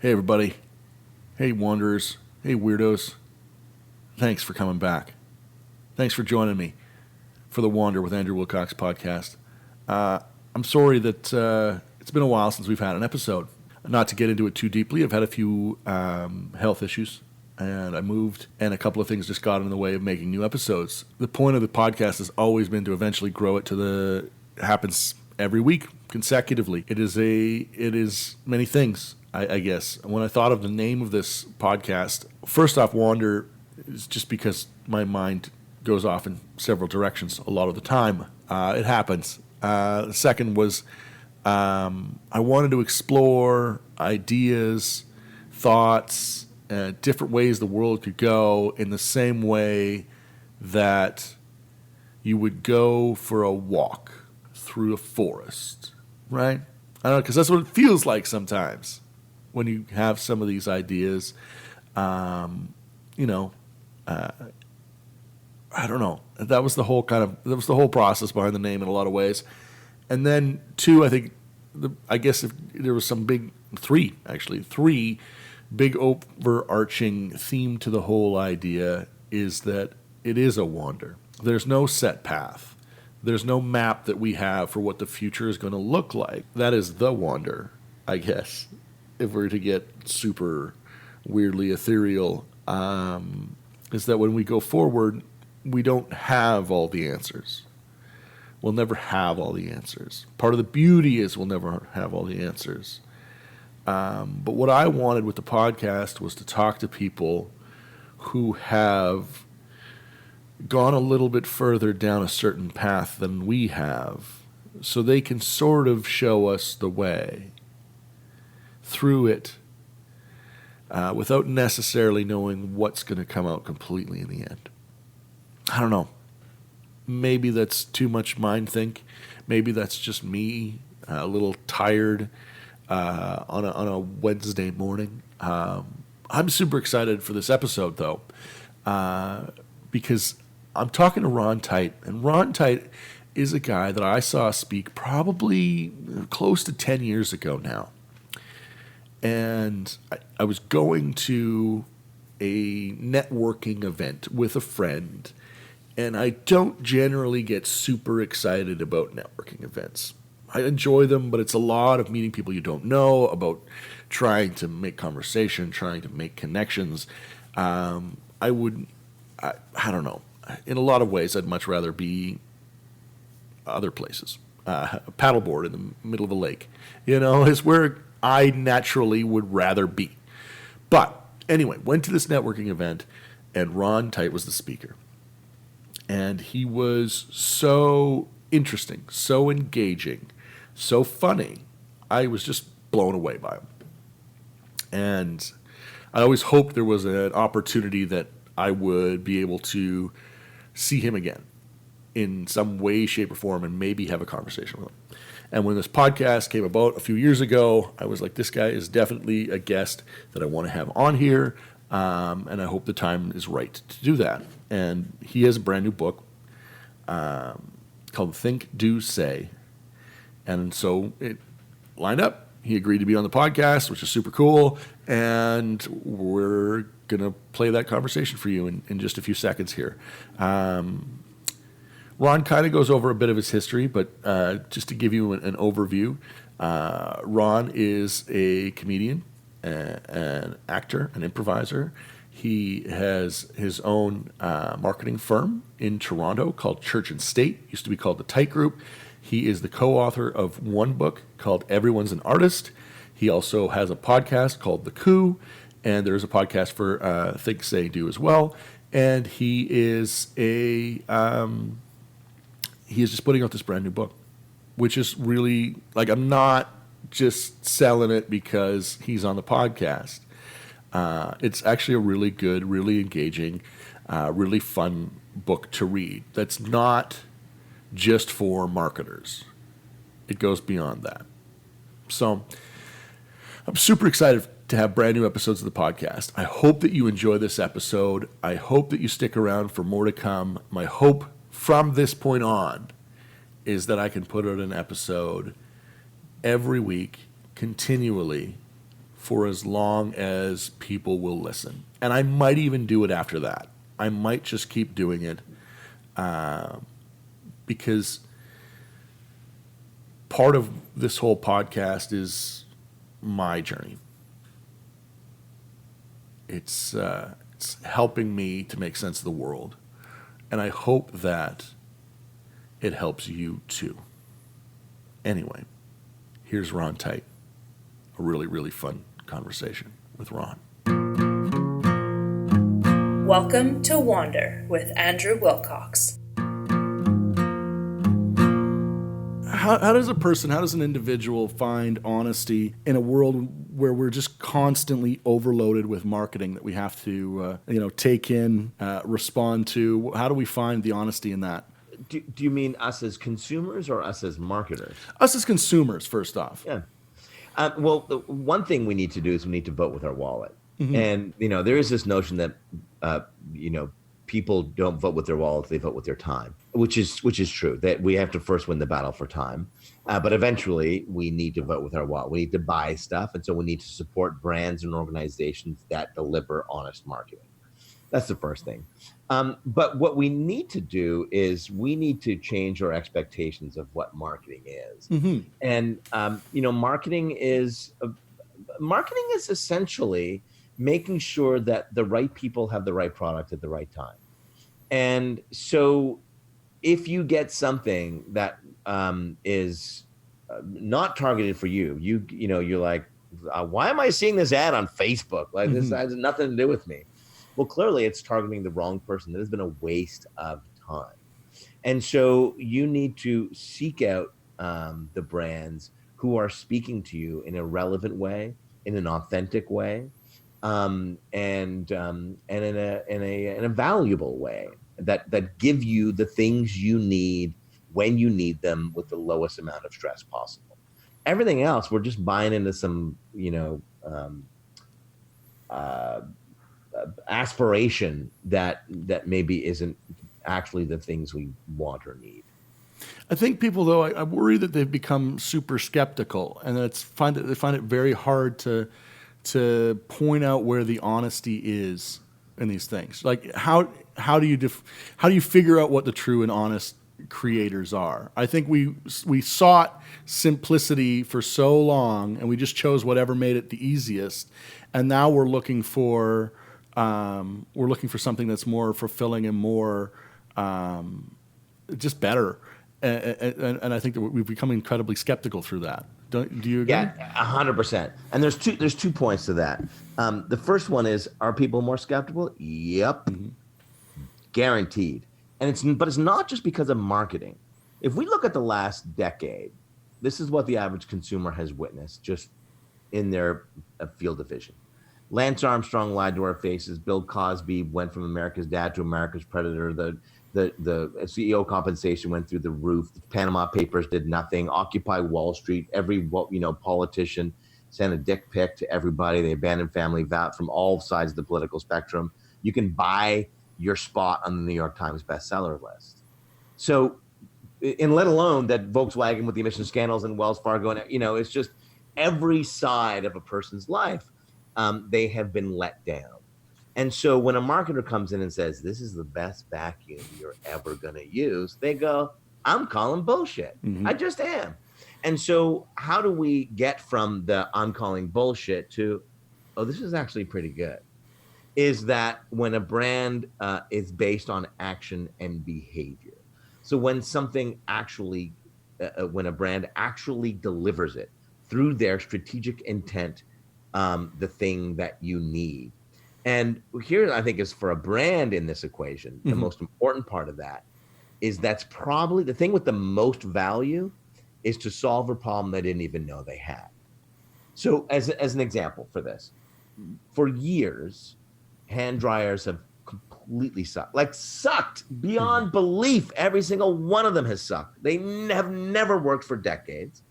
Hey, everybody. Hey, wanderers. Hey, weirdos. Thanks for coming back. Thanks for joining me for the Wander with Andrew Wilcox podcast. I'm sorry that it's been a while since we've had an episode. Not to get into it too deeply, I've had a few health issues, and I moved, and a couple of things just got in the way of making new episodes. The point of the podcast has always been to eventually grow it to it happens every week consecutively. It is many things. I guess when I thought of the name of this podcast, first off, Wander is just because my mind goes off in several directions a lot of the time. It happens. The second was I wanted to explore ideas, thoughts, different ways the world could go in the same way that you would go for a walk through a forest, right? I don't know, because that's what it feels like sometimes when you have some of these ideas. I don't know. That was the whole process behind the name in a lot of ways. And then two, I guess if there was three big overarching theme to the whole idea is that it is a wander. There's no set path. There's no map that we have for what the future is going to look like. That is the wander, I guess, if we're to get super weirdly ethereal, is that when we go forward, we don't have all the answers. We'll never have all the answers. Part of the beauty is we'll never have all the answers. But what I wanted with the podcast was to talk to people who have gone a little bit further down a certain path than we have, so they can sort of show us the way through it without necessarily knowing what's going to come out completely in the end. I don't know. Maybe that's too much mind think. Maybe that's just me a little tired on a Wednesday morning. I'm super excited for this episode, though, because I'm talking to Ron Tite, and Ron Tite is a guy that I saw speak probably close to 10 years ago now. And I was going to a networking event with a friend, and I don't generally get super excited about networking events. I enjoy them, but it's a lot of meeting people you don't know, about trying to make conversation, trying to make connections. I don't know. In a lot of ways, I'd much rather be other places. A paddleboard in the middle of a lake, is where I naturally would rather be. But anyway, went to this networking event, and Ron Tite was the speaker. And he was so interesting, so engaging, so funny. I was just blown away by him. And I always hoped there was an opportunity that I would be able to see him again in some way, shape, or form, and maybe have a conversation with him. And when this podcast came about a few years ago, I was like, this guy is definitely a guest that I want to have on here, and I hope the time is right to do that. And he has a brand new book called Think, Do, Say. And so it lined up. He agreed to be on the podcast, which is super cool, and we're going to play that conversation for you in just a few seconds here. Ron kind of goes over a bit of his history, but just to give you an overview, Ron is a comedian, an actor, an improviser. He has his own marketing firm in Toronto called Church and State, used to be called the Tite Group. He is the co-author of one book called Everyone's an Artist. He also has a podcast called The Coup, and there's a podcast for Think, Say, Do as well. And he is just putting out this brand new book, which is really, I'm not just selling it because he's on the podcast. It's actually a really good, really engaging, really fun book to read. That's not just for marketers. It goes beyond that. So I'm super excited to have brand new episodes of the podcast. I hope that you enjoy this episode. I hope that you stick around for more to come. My hope from this point on is that I can put out an episode every week, continually, for as long as people will listen. And I might even do it after that. I might just keep doing it because part of this whole podcast is my journey. It's helping me to make sense of the world. And I hope that it helps you too. Anyway, here's Ron Tite. A really, really fun conversation with Ron. Welcome to Wander with Andrew Wilcox. How does an individual find honesty in a world where we're just constantly overloaded with marketing that we have to, take in, respond to? How do we find the honesty in that? Do you mean us as consumers or us as marketers? Us as consumers, first off. Yeah. Well, the one thing we need to do is we need to vote with our wallet. Mm-hmm. And, there is this notion that, people don't vote with their wallets, they vote with their time, which is true, that we have to first win the battle for time. But eventually we need to vote with our wallet. We need to buy stuff. And so we need to support brands and organizations that deliver honest marketing. That's the first thing. But what we need to do is we need to change our expectations of what marketing is. Mm-hmm. And, marketing is essentially making sure that the right people have the right product at the right time. And so if you get something that is not targeted for you, you're like, why am I seeing this ad on Facebook? Like, mm-hmm. This has nothing to do with me. Well, clearly it's targeting the wrong person. That has been a waste of time. And so you need to seek out the brands who are speaking to you in a relevant way, in an authentic way, and in a valuable way that give you the things you need when you need them with the lowest amount of stress possible. Everything else, we're just buying into some, aspiration that maybe isn't actually the things we want or need. I think people, though, I worry that they've become super skeptical, and they find it very hard to point out where the honesty is in these things. Like how do you figure out what the true and honest creators are? I think we sought simplicity for so long, and we just chose whatever made it the easiest, and now we're looking for something that's more fulfilling and more just better. And I think that we've become incredibly skeptical through that. Do you agree? Yeah, 100%. And there's two points to that. The first one is, are people more skeptical? Yep, mm-hmm. Guaranteed. But it's not just because of marketing. If we look at the last decade, this is what the average consumer has witnessed just in their field of vision. Lance Armstrong lied to our faces. Bill Cosby went from America's dad to America's predator. The CEO compensation went through the roof. The Panama Papers did nothing. Occupy Wall Street. Every politician sent a dick pic to everybody. They abandoned family vow from all sides of the political spectrum. You can buy your spot on the New York Times bestseller list. So, and let alone that Volkswagen with the emission scandals and Wells Fargo, and it's just every side of a person's life, they have been let down. And so when a marketer comes in and says, this is the best vacuum you're ever going to use, they go, I'm calling bullshit. Mm-hmm. I just am. And so how do we get from the I'm calling bullshit to, oh, this is actually pretty good? Is that when a brand is based on action and behavior. So when something actually, when a brand actually delivers it through their strategic intent, the thing that you need. And here, I think, is for a brand in this equation, the most important part of that is that's probably the thing with the most value is to solve a problem they didn't even know they had. So as an example for this, for years, hand dryers have completely sucked beyond belief. Every single one of them has sucked. They have never worked for decades.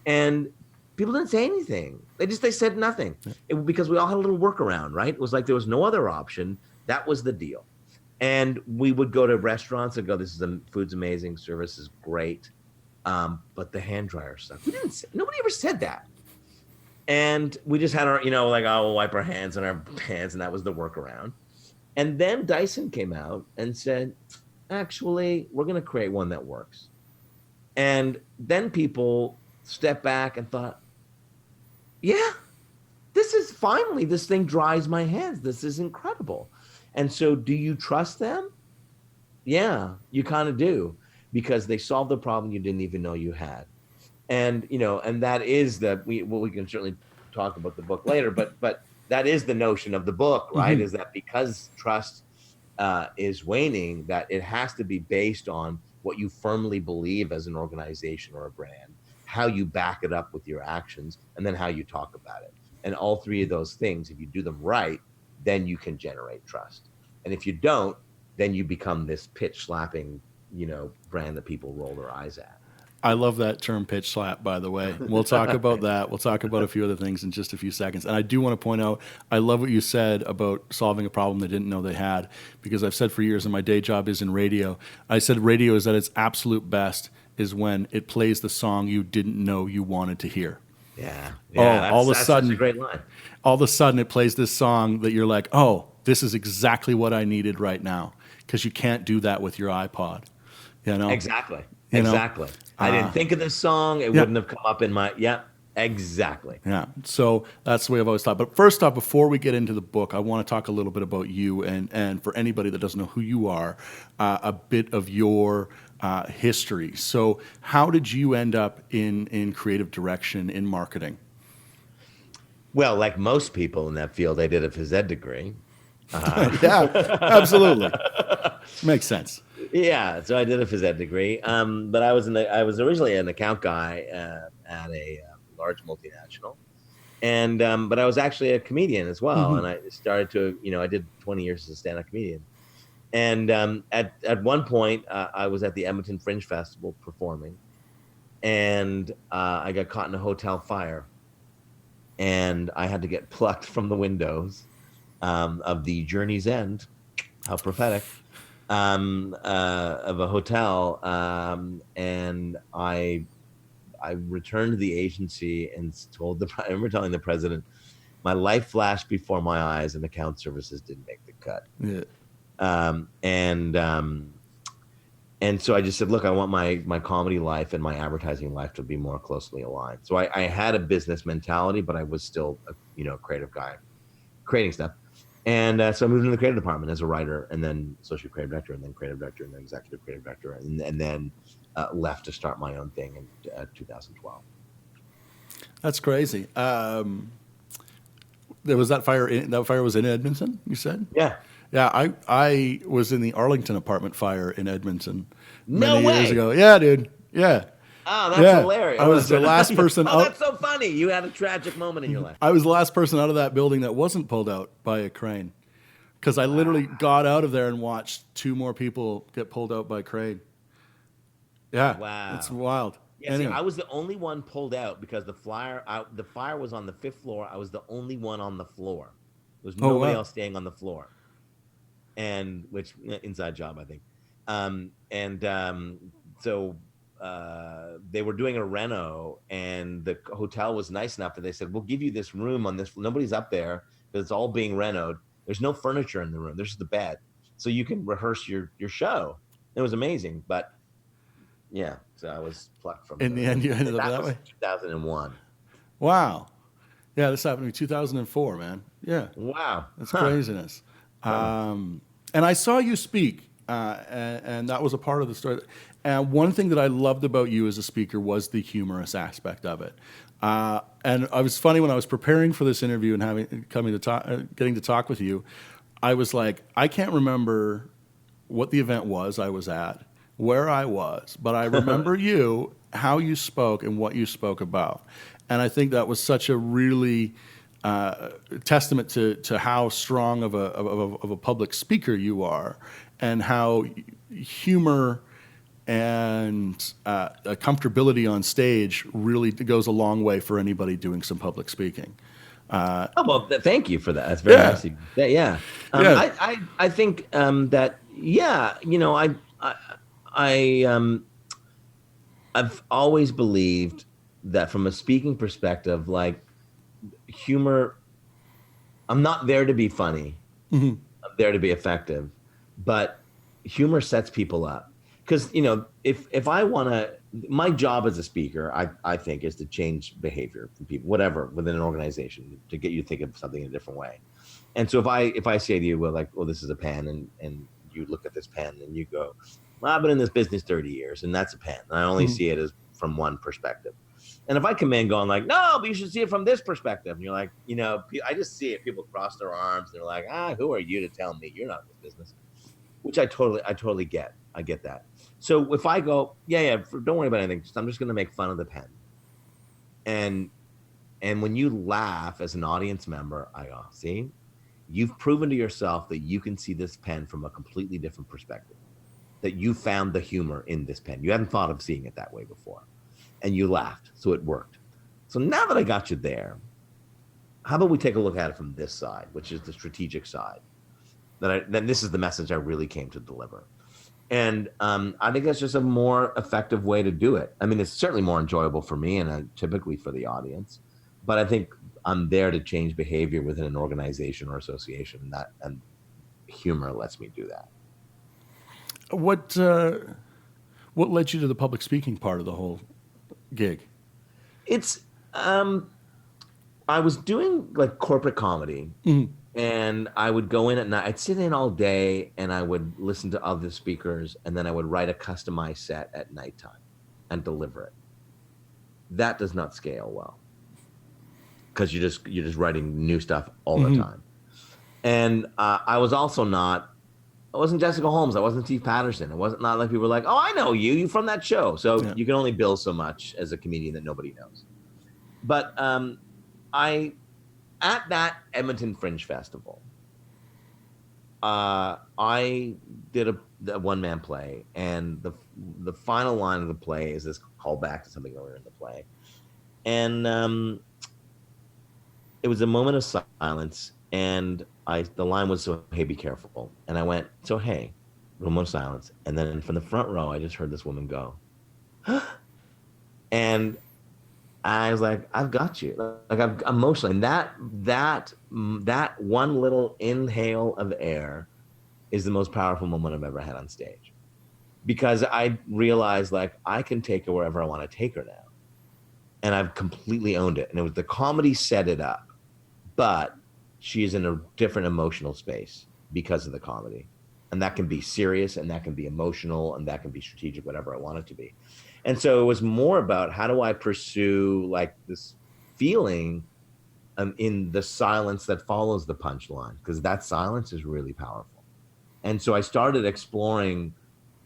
And people didn't say anything. They said nothing. Because we all had a little workaround, right? It was like there was no other option. That was the deal. And we would go to restaurants and go, food's amazing, service is great, but the hand dryer sucks. Nobody ever said that. And we just had our, like, oh, we'll wipe our hands on our hands, and that was the workaround. And then Dyson came out and said, actually, we're going to create one that works. And then people stepped back and thought, yeah, this thing dries my hands. This is incredible. And so, do you trust them? Yeah, you kind of do, because they solved the problem you didn't even know you had. And, and that is we can certainly talk about the book later, but that is the notion of the book, right? Is that because trust is waning, that it has to be based on what you firmly believe as an organization or a brand, how you back it up with your actions, and then how you talk about it. And all three of those things, if you do them right, then you can generate trust. And if you don't, then you become this pitch slapping, brand that people roll their eyes at. I love that term, pitch slap, by the way. We'll talk about that. We'll talk about a few other things in just a few seconds. And I do want to point out, I love what you said about solving a problem they didn't know they had, because I've said for years, and my day job is in radio, I said radio is at its absolute best is when it plays the song you didn't know you wanted to hear. Yeah. All of a sudden, such a great line. All of a sudden it plays this song that you're like, oh, this is exactly what I needed right now. Because you can't do that with your iPod. Exactly. Exactly. I didn't think of this song. It wouldn't have come up in my, exactly. Yeah. So that's the way I've always thought. But first off, before we get into the book, I want to talk a little bit about you, and for anybody that doesn't know who you are, a bit of your history. So how did you end up in creative direction, in marketing? Well, like most people in that field, I did a phys ed degree. Yeah, absolutely. Makes sense. Yeah, so I did a phys ed degree, but I was originally an account guy at a large multinational, and but I was actually a comedian as well, and I started to, I did 20 years as a stand-up comedian, and at one point I was at the Edmonton Fringe Festival performing, and I got caught in a hotel fire, and I had to get plucked from the windows of the Journey's End. How prophetic. Of a hotel, and I returned to the agency and I remember telling the president, my life flashed before my eyes and account services didn't make the cut. Yeah. And so I just said, look, I want my comedy life and my advertising life to be more closely aligned. So I had a business mentality, but I was still a creative guy, creating stuff. And so I moved into the creative department as a writer, and then associate creative director, and then creative director, and then executive creative director, and then left to start my own thing in 2012. That's crazy. There was that fire. That fire was in Edmonton, you said? Yeah. Yeah, I was in the Arlington apartment fire in Edmonton many years ago. Yeah, dude. Yeah. Oh, that's hilarious. I was the last person out. That's so funny. You had a tragic moment in your life. I was the last person out of that building that wasn't pulled out by a crane, because I literally got out of there and watched two more people get pulled out by a crane. Yeah. Wow. It's wild. Yeah, anyway. See, I was the only one pulled out because the fire was on the 5th floor. I was the only one on the floor. There was nobody else staying on the floor. And which inside job, I think. So they were doing a reno, and the hotel was nice enough that they said, we'll give you this room on this. Nobody's up there because it's all being renoed. There's no furniture in the room. There's just the bed. So you can rehearse your show. It was amazing. But yeah, so I was plucked from in the end, you ended up that way? 2001. Wow. Yeah, this happened in 2004, man. Yeah. Wow. That's craziness. And I saw you speak, and that was a part of the story. And one thing that I loved about you as a speaker was the humorous aspect of it. And it was funny when I was preparing for this interview and getting to talk with you. I was like, I can't remember what the event was I was at, where I was, but I remember you, how you spoke, and what you spoke about. And I think that was such a really testament to how strong of a public speaker you are, and how humor and a comfortability on stage really goes a long way for anybody doing some public speaking. Thank you for that. That's very nice. Yeah. I think that I've always believed that from a speaking perspective, like humor, I'm not there to be funny. I'm there to be effective, but humor sets people up. Because, if I want to, my job as a speaker, I think, is to change behavior from people, whatever, within an organization, to get you to think of something in a different way. And so if I say to you, well, like, well, this is a pen, and you look at this pen and you go, well, I've been in this business 30 years, and that's a pen, and I only see it as from one perspective. And if I come in going like, no, but you should see it from this perspective, and you're like, I just see it. People cross their arms. They're like, who are you to tell me you're not in this business? Which I totally get. I get that. So if I go, don't worry about anything. I'm just going to make fun of the pen. And when you laugh as an audience member, I go, see, you've proven to yourself that you can see this pen from a completely different perspective, that you found the humor in this pen. You hadn't thought of seeing it that way before. And you laughed, so it worked. So now that I got you there, how about we take a look at it from this side, which is the strategic side. Then this is the message I really came to deliver. And I think that's just a more effective way to do it. I mean, it's certainly more enjoyable for me and typically for the audience. But I think I'm there to change behavior within an organization or association, and humor lets me do that. What led you to the public speaking part of the whole gig? It's I was doing like corporate comedy, and I would go in at night. I'd sit in all day, and I would listen to other speakers, and then I would write a customized set at nighttime and deliver it. That does not scale well, because you're just writing new stuff all the time. And I wasn't Jessica Holmes. I wasn't Steve Patterson. It wasn't not like people were like, oh, I know you from that show. So you can only bill so much as a comedian that nobody knows. But at that Edmonton Fringe Festival, I did a one-man play, and the final line of the play is this callback to something earlier in the play. And it was a moment of silence, and the line was, so hey, be careful. And I went, so hey, moment of silence. And then from the front row, I just heard this woman go, and I was like, I've got you. Like, I'm emotionally. And that one little inhale of air is the most powerful moment I've ever had on stage, because I realized, like, I can take her wherever I want to take her now, and I've completely owned it. And it was the comedy set it up, but she is in a different emotional space because of the comedy. And that can be serious, and that can be emotional, and that can be strategic, whatever I want it to be. And so it was more about, how do I pursue like this feeling in the silence that follows the punchline? Because that silence is really powerful. And so I started exploring,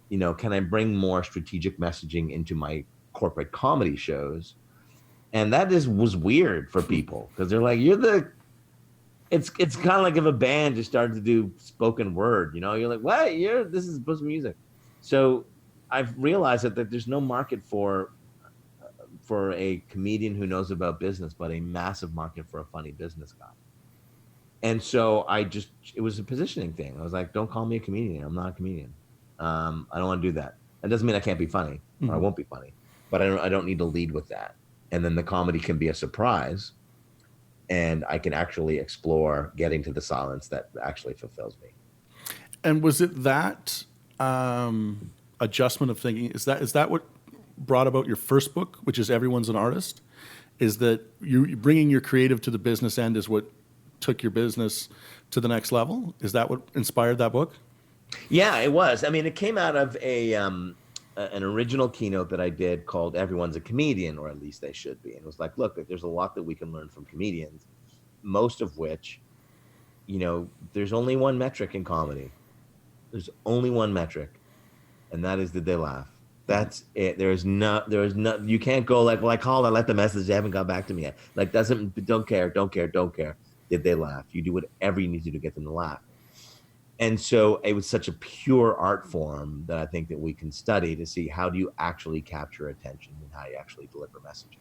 can I bring more strategic messaging into my corporate comedy shows? And that was weird for people, because they're like, it's kind of like if a band just started to do spoken word, you're like, what? This is supposed to be music. So I've realized that there's no market for a comedian who knows about business, but a massive market for a funny business guy. And so it was a positioning thing. I was like, don't call me a comedian. I'm not a comedian. I don't want to do that. That doesn't mean I can't be funny, or I won't be funny, but I don't need to lead with that. And then the comedy can be a surprise, and I can actually explore getting to the silence that actually fulfills me. And was it that adjustment of thinking? Is that what brought about your first book, which is Everyone's an Artist? Is that you bringing your creative to the business end is what took your business to the next level? Is that what inspired that book? Yeah, it was. I mean, it came out of an original keynote that I did called Everyone's a Comedian, or at least they should be. And it was like, look, there's a lot that we can learn from comedians, most of which, there's only one metric in comedy. There's only one metric, and that is, did they laugh? That's it. There is no, you can't go like, well, I called, I left the message, they haven't got back to me yet. Like, don't care. Did they laugh? You do whatever you need to get them to laugh. And so it was such a pure art form that I think that we can study to see, how do you actually capture attention and how you actually deliver messaging.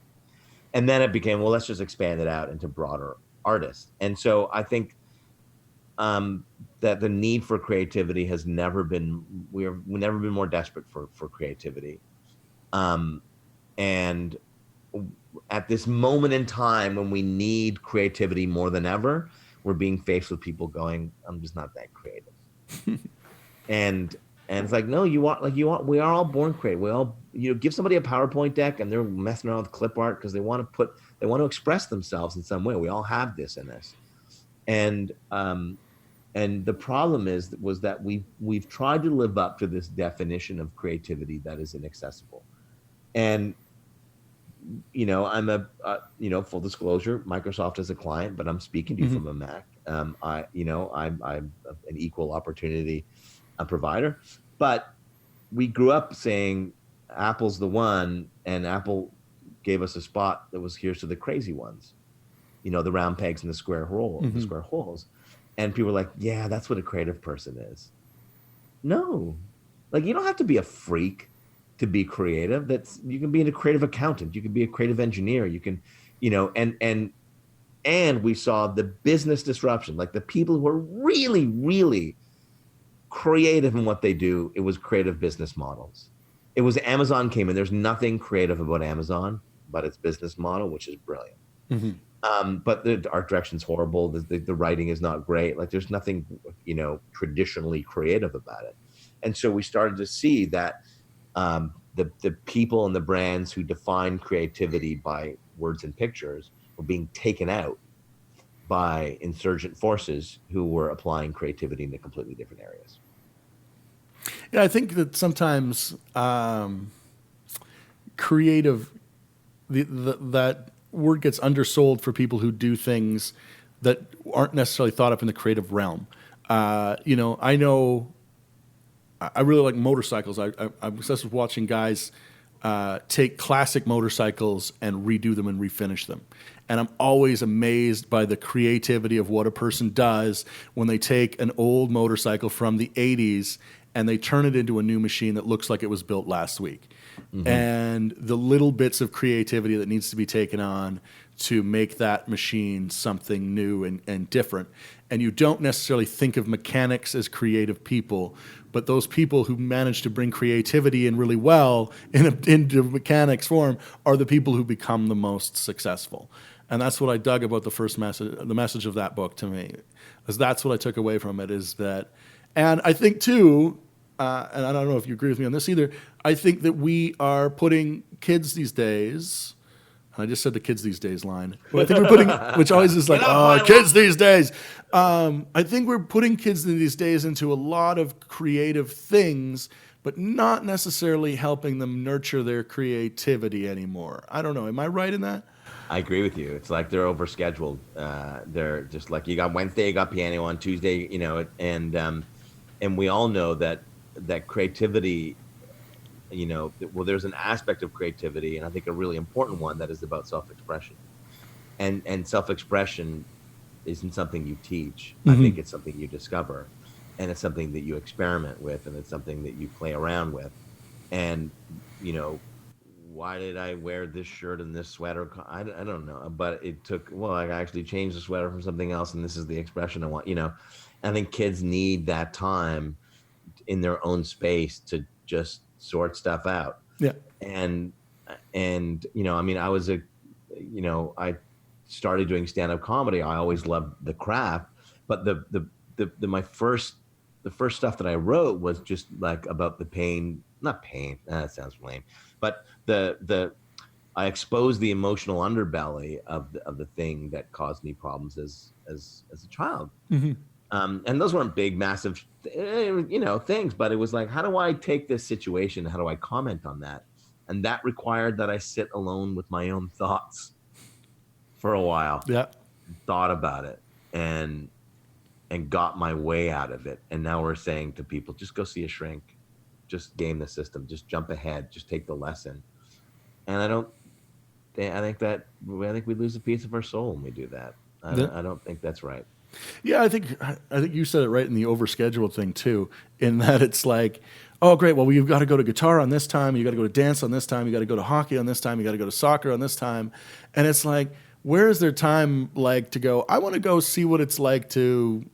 And then it became, well, let's just expand it out into broader artists. And so I think that the need for creativity has never been, we've never been more desperate for creativity. And at this moment in time when we need creativity more than ever, we're being faced with people going, I'm just not that creative. and and it's like, no, we are all born creative. We all, give somebody a PowerPoint deck and they're messing around with clip art because they want to express themselves in some way. We all have this in us. And the problem was that we've tried to live up to this definition of creativity that is inaccessible. And I'm full disclosure, Microsoft is a client, but I'm speaking to you from a Mac. I'm an equal opportunity provider, but we grew up saying Apple's the one, and Apple gave us a spot that was, here's to the crazy ones, the round pegs and the square holes. And people were like, yeah, that's what a creative person is. No, like, you don't have to be a freak to be creative. You can be a creative accountant. You can be a creative engineer. You can, and we saw the business disruption, like the people who are really, really creative in what they do. It was creative business models. It was Amazon came in. There's nothing creative about Amazon, but its business model, which is brilliant. But the art direction's horrible. The writing is not great. Like, there's nothing, traditionally creative about it. And so we started to see that the people and the brands who define creativity by words and pictures were being taken out by insurgent forces who were applying creativity into completely different areas. Yeah, I think that sometimes creative, that word gets undersold for people who do things that aren't necessarily thought of in the creative realm. I really like motorcycles. I'm obsessed with watching guys take classic motorcycles and redo them and refinish them. And I'm always amazed by the creativity of what a person does when they take an old motorcycle from the 80s and they turn it into a new machine that looks like it was built last week. And the little bits of creativity that needs to be taken on to make that machine something new and different. And you don't necessarily think of mechanics as creative people, but those people who manage to bring creativity in really well into mechanics form are the people who become the most successful. And that's what I dug about the message of that book to me, is that's what I took away from it, is that, and I think too, and I don't know if you agree with me on this either, I think that we are putting kids these days, and I just said the kids these days line, but I think we're putting, which always is like, kids these days. I think we're putting kids these days into a lot of creative things, but not necessarily helping them nurture their creativity anymore. I don't know. Am I right in that? I agree with you. It's like they're overscheduled. They're just like, you got Wednesday, you got piano on Tuesday, and we all know that creativity, there's an aspect of creativity, and I think a really important one, that is about self-expression. And self-expression isn't something you teach. I think it's something you discover, and it's something that you experiment with, and it's something that you play around with. And, why did I wear this shirt and this sweater? I don't know, but it took, I actually changed the sweater from something else, and this is the expression I want, I think kids need that time in their own space to just sort stuff out. Yeah. And I started doing stand-up comedy. I always loved the craft, but the first stuff that I wrote was just like about the pain, not pain, that sounds lame, but I exposed the emotional underbelly of the thing that caused me problems as a child. And those weren't big, massive, things, but it was like, how do I take this situation? How do I comment on that? And that required that I sit alone with my own thoughts for a while. Yeah. Thought about it and got my way out of it. And now we're saying to people, just go see a shrink, just game the system, just jump ahead, just take the lesson. And I think we lose a piece of our soul when we do that. I don't think that's right. Yeah, I think you said it right in the overscheduled thing too, in that it's like, oh great, well you've got to go to guitar on this time, you got to go to dance on this time, you got to go to hockey on this time, you got to go to soccer on this time, and it's like, where is there time like to go, I want to go see what it's like to,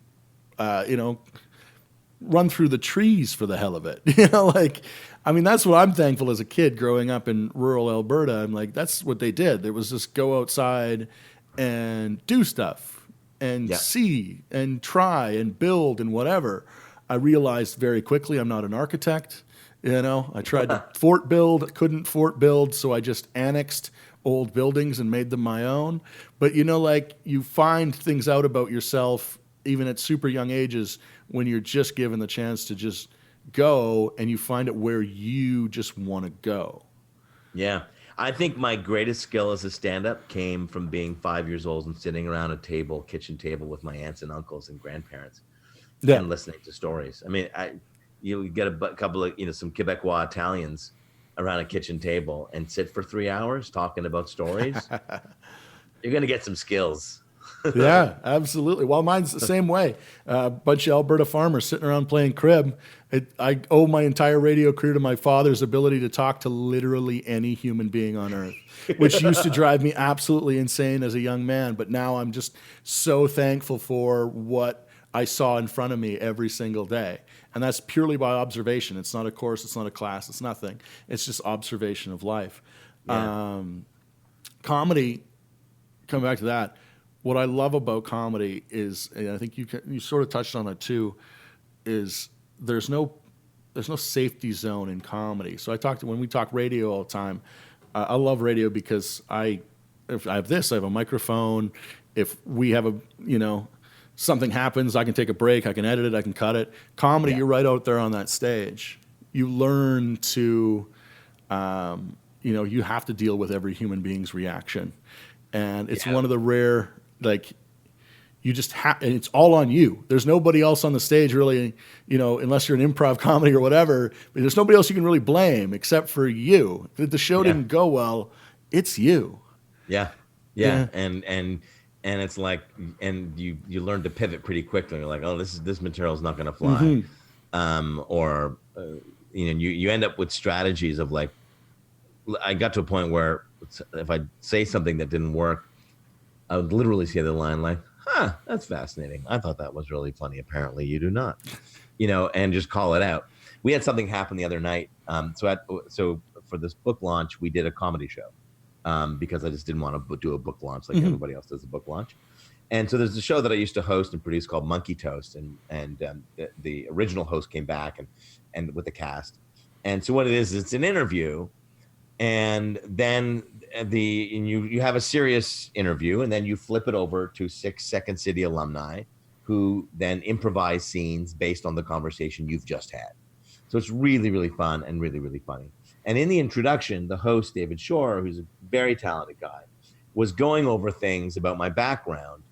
run through the trees for the hell of it. Like, I mean, that's what I'm thankful as a kid growing up in rural Alberta. I'm like, that's what they did. It was just go outside and do stuff and see and try and build and whatever. I realized very quickly I'm not an architect. I tried to fort build, couldn't fort build, so I just annexed old buildings and made them my own. But like you find things out about yourself even at super young ages when you're just given the chance to just go, and you find it where you just want to go. Yeah. I think my greatest skill as a stand-up came from being 5 years old and sitting around a kitchen table with my aunts and uncles and grandparents and listening to stories. I mean, you get a couple of, some Quebecois Italians around a kitchen table and sit for 3 hours talking about stories. You're going to get some skills. Yeah, absolutely. Well, mine's the same way. A bunch of Alberta farmers sitting around playing crib. I owe my entire radio career to my father's ability to talk to literally any human being on earth, which used to drive me absolutely insane as a young man. But now I'm just so thankful for what I saw in front of me every single day. And that's purely by observation. It's not a course. It's not a class. It's nothing. It's just observation of life. Yeah. Comedy, coming back to that, what I love about comedy is, and I think you sort of touched on it too, is there's no safety zone in comedy. So when we talk radio all the time, I love radio because if I have this, I have a microphone. If we have something happens, I can take a break, I can edit it, I can cut it. Comedy, You're right out there on that stage. You learn to, you have to deal with every human being's reaction. And it's one of the rare, you just have, and it's all on you. There's nobody else on the stage really, unless you're an improv comedy or whatever, but there's nobody else you can really blame except for you. If the show didn't go well, it's you. Yeah. And it's like, and you learn to pivot pretty quickly. You're like, oh, this material is not going to fly. Mm-hmm. You end up with strategies of like, I got to a point where if I say something that didn't work, I would literally say the line like, that's fascinating. I thought that was really funny. Apparently you do not, and just call it out. We had something happen the other night. So for this book launch, we did a comedy show because I just didn't want to do a book launch like everybody else does a book launch. And so there's a show that I used to host and produce called Monkey Toast. And the original host came back and with the cast. And so what it is, it's an interview. And then you have a serious interview, and then you flip it over to 6 Second City alumni who then improvise scenes based on the conversation you've just had. So it's really, really fun and really, really funny. And in the introduction, the host, David Shore, who's a very talented guy, was going over things about my background.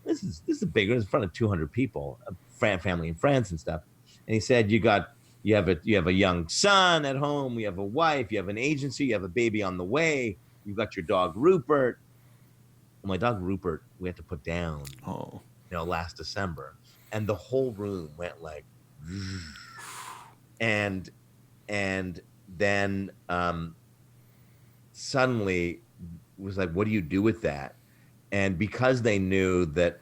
This is bigger. It's in front of 200 people, family and friends and stuff. And he said, you have a young son at home, you have a wife, you have an agency, you have a baby on the way, you've got your dog Rupert. My dog Rupert we had to put down last December. And the whole room went like and then suddenly was like, what do you do with that? And because they knew that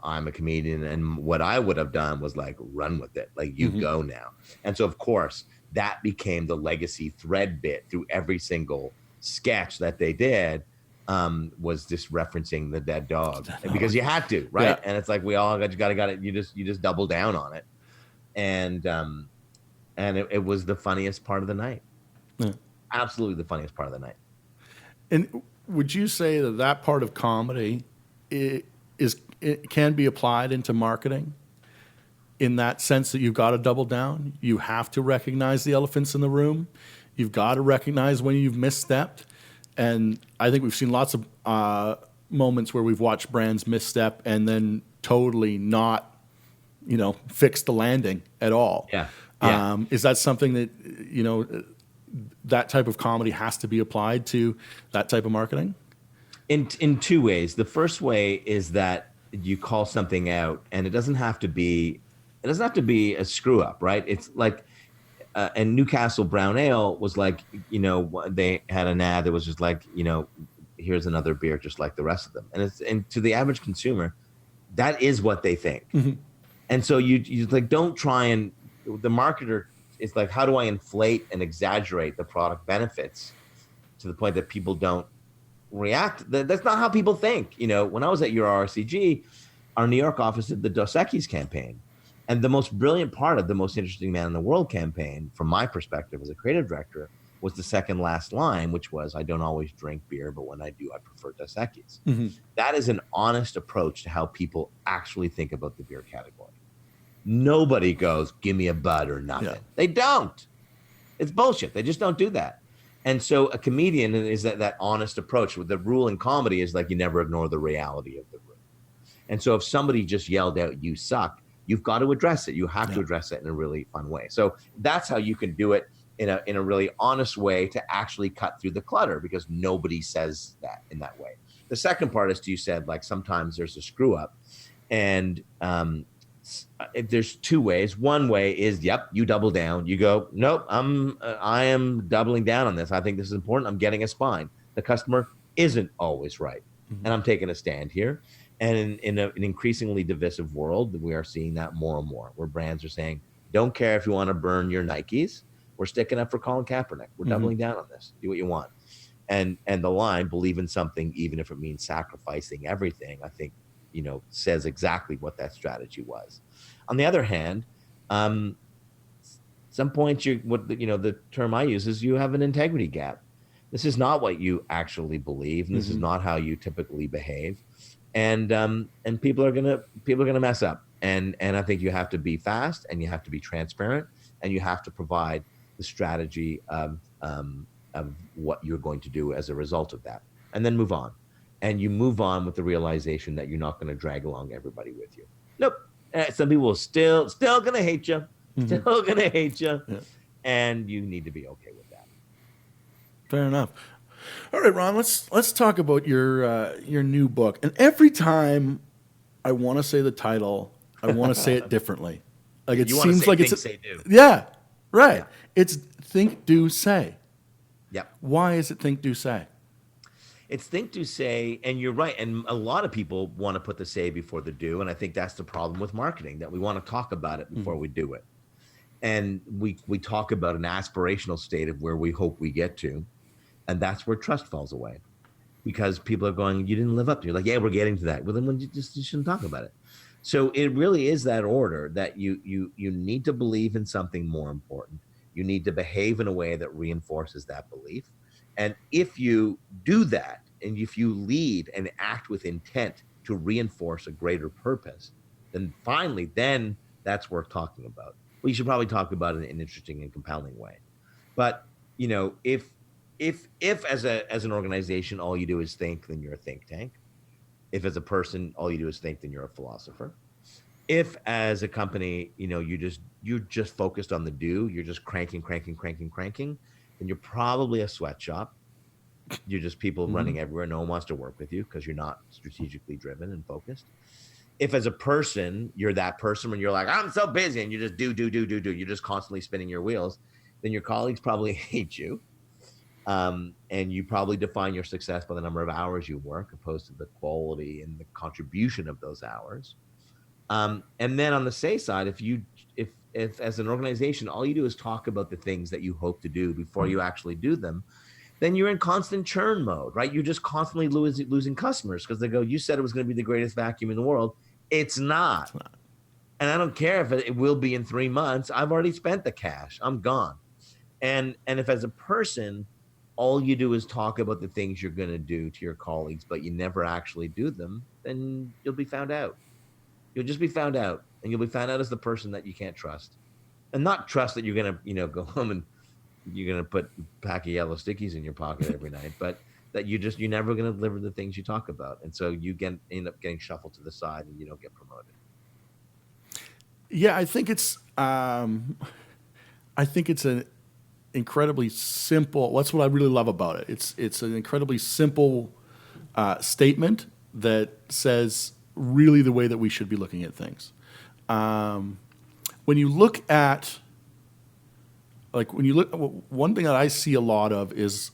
I'm a comedian, and what I would have done was like, run with it. Like, you go now. And so, of course, that became the legacy thread bit through every single sketch that they did, was just referencing the dead dog. Because you had to, right? Yeah. And it's like, we all got it. You just double down on it. And it was the funniest part of the night. Yeah. Absolutely the funniest part of the night. And would you say that part of comedy it can be applied into marketing in that sense that you've got to double down? You have to recognize the elephants in the room. You've got to recognize when you've misstepped. And I think we've seen lots of moments where we've watched brands misstep and then totally not, fix the landing at all. Yeah. Is that something that, that type of comedy has to be applied to that type of marketing? In two ways. The first way is that you call something out, and it doesn't have to be a screw up, right? It's like, and Newcastle Brown Ale was like, they had an ad that was just like, here's another beer just like the rest of them. And to the average consumer, that is what they think. Mm-hmm. And so you like don't try and the marketer is like, how do I inflate and exaggerate the product benefits to the point that people don't react? That's not how people think. You know, when I was at your RCG, our New York office did the Dos Equis campaign. And the most brilliant part of the most interesting man in the world campaign, from my perspective as a creative director, was the second last line, which was, I don't always drink beer, but when I do, I prefer Dos Equis. Mm-hmm. That is an honest approach to how people actually think about the beer category. Nobody goes, give me a Bud or nothing. Yeah. They don't. It's bullshit. They just don't do that. And so a comedian is that honest approach. The rule in comedy is like you never ignore the reality of the room. And so if somebody just yelled out, you suck, you've got to address it. You have to address it in a really fun way. So that's how you can do it in a really honest way to actually cut through the clutter, because nobody says that in that way. The second part is, you said, like, sometimes there's a screw up, and there's two ways. One way is, yep, you double down. You go, nope, I am doubling down on this. I think this is important. I'm getting a spine. The customer isn't always right. Mm-hmm. And I'm taking a stand here. And in an increasingly divisive world, we are seeing that more and more, where brands are saying, don't care if you want to burn your Nikes. We're sticking up for Colin Kaepernick. We're doubling down on this. Do what you want. And the line, believe in something, even if it means sacrificing everything, I think, says exactly what that strategy was. On the other hand, some points, the term I use is, you have an integrity gap. This is not what you actually believe, and this is not how you typically behave. And people are gonna mess up. And I think you have to be fast, and you have to be transparent, and you have to provide the strategy of what you're going to do as a result of that, and then move on. And you move on with the realization that you're not going to drag along everybody with you. Nope. Some people will still going to hate you, still going to hate you, and you need to be okay with that. Fair enough. All right, Ron, let's talk about your new book. And every time I want to say the title, I want to say it differently. Like, it seems like it's say, do. Yeah, right. Yeah. It's Think, Do, Say. Yep. Why is it Think, Do, Say? It's think, do, say, and you're right. And a lot of people want to put the say before the do, and I think that's the problem with marketing, that we want to talk about it before we do it. And we talk about an aspirational state of where we hope we get to, and that's where trust falls away, because people are going, you didn't live up to it. You're like, yeah, we're getting to that. Well, then you shouldn't talk about it. So it really is that order, that you need to believe in something more important. You need to behave in a way that reinforces that belief. And if you do that, and if you lead and act with intent to reinforce a greater purpose, then finally, then that's worth talking about. Well, you should probably talk about it in an interesting and compelling way. But, if as an organization, all you do is think, then you're a think tank. If as a person, all you do is think, then you're a philosopher. If as a company, you're just focused on the do, you're just cranking, then you're probably a sweatshop. You're just people running everywhere. No one wants to work with you because you're not strategically driven and focused. If as a person, you're that person when you're like, I'm so busy, and you just do, you're just constantly spinning your wheels, then your colleagues probably hate you. And you probably define your success by the number of hours you work, opposed to the quality and the contribution of those hours. And then on the say side, if as an organization, all you do is talk about the things that you hope to do before you actually do them, then you're in constant churn mode, right? You're just constantly losing customers, because they go, you said it was going to be the greatest vacuum in the world. It's not. And I don't care if it will be in 3 months. I've already spent the cash. I'm gone. And if as a person, all you do is talk about the things you're going to do to your colleagues, but you never actually do them, then you'll be found out. You'll just be found out, and you'll be found out as the person that you can't trust. And not trust that you're going to, go home and you're going to put a pack of yellow stickies in your pocket every night, but that you're never going to deliver the things you talk about. And so you end up getting shuffled to the side, and you don't get promoted. Yeah, I think it's an incredibly simple. That's what I really love about it. It's an incredibly simple statement that says really the way that we should be looking at things. When you look at, one thing that I see a lot of is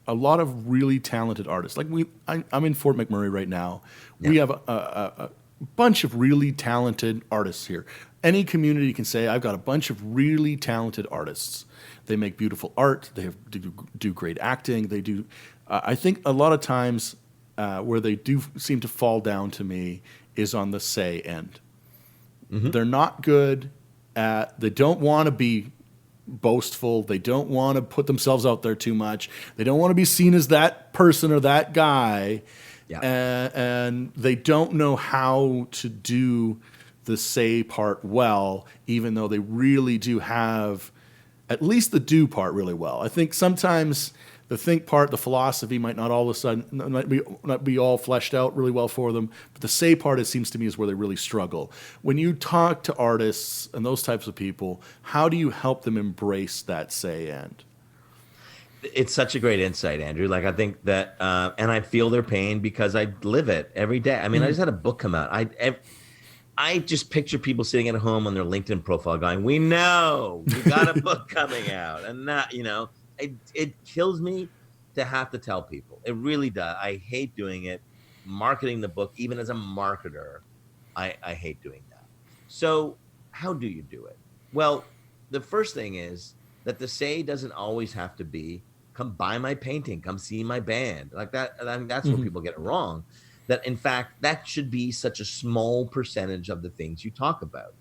a lot of really talented artists. Like I'm in Fort McMurray right now. Yeah. We have bunch of really talented artists here. Any community can say, I've got a bunch of really talented artists. They make beautiful art. They do great acting. They do. I think a lot of times where they do seem to fall down to me is on the say end. Mm-hmm. They're not good at. They don't want to be boastful. They don't want to put themselves out there too much. They don't want to be seen as that person or that guy. Yeah. And they don't know how to do the say part well, even though they really do have at least the do part really well. I think sometimes the think part, the philosophy might not all of a sudden not be all fleshed out really well for them, but the say part, it seems to me, is where they really struggle. When you talk to artists and those types of people, how do you help them embrace that say end? It's such a great insight, Andrew. Like, I think that, and I feel their pain because I live it every day. I mean, I just had a book come out. I just picture people sitting at home on their LinkedIn profile going, we know we got a book coming out. And that, it kills me to have to tell people. It really does. I hate doing it. Marketing the book, even as a marketer, I hate doing that. So how do you do it? Well, the first thing is that the say doesn't always have to be, come buy my painting, come see my band. Like that. I think that's where people get it wrong. That in fact, that should be such a small percentage of the things you talk about.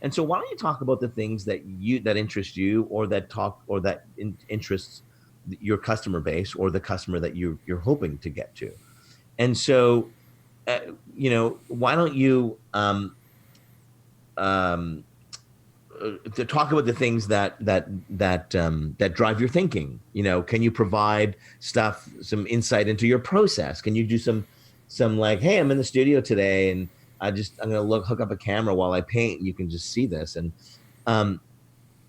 And so why don't you talk about the things that interest you, or that interests your customer base, or the customer that you're hoping to get to. And so, why don't you to talk about the things that drive your thinking? Can you provide some insight into your process? Can you do some like, hey, I'm in the studio today and I'm going to hook up a camera while I paint. You can just see this. And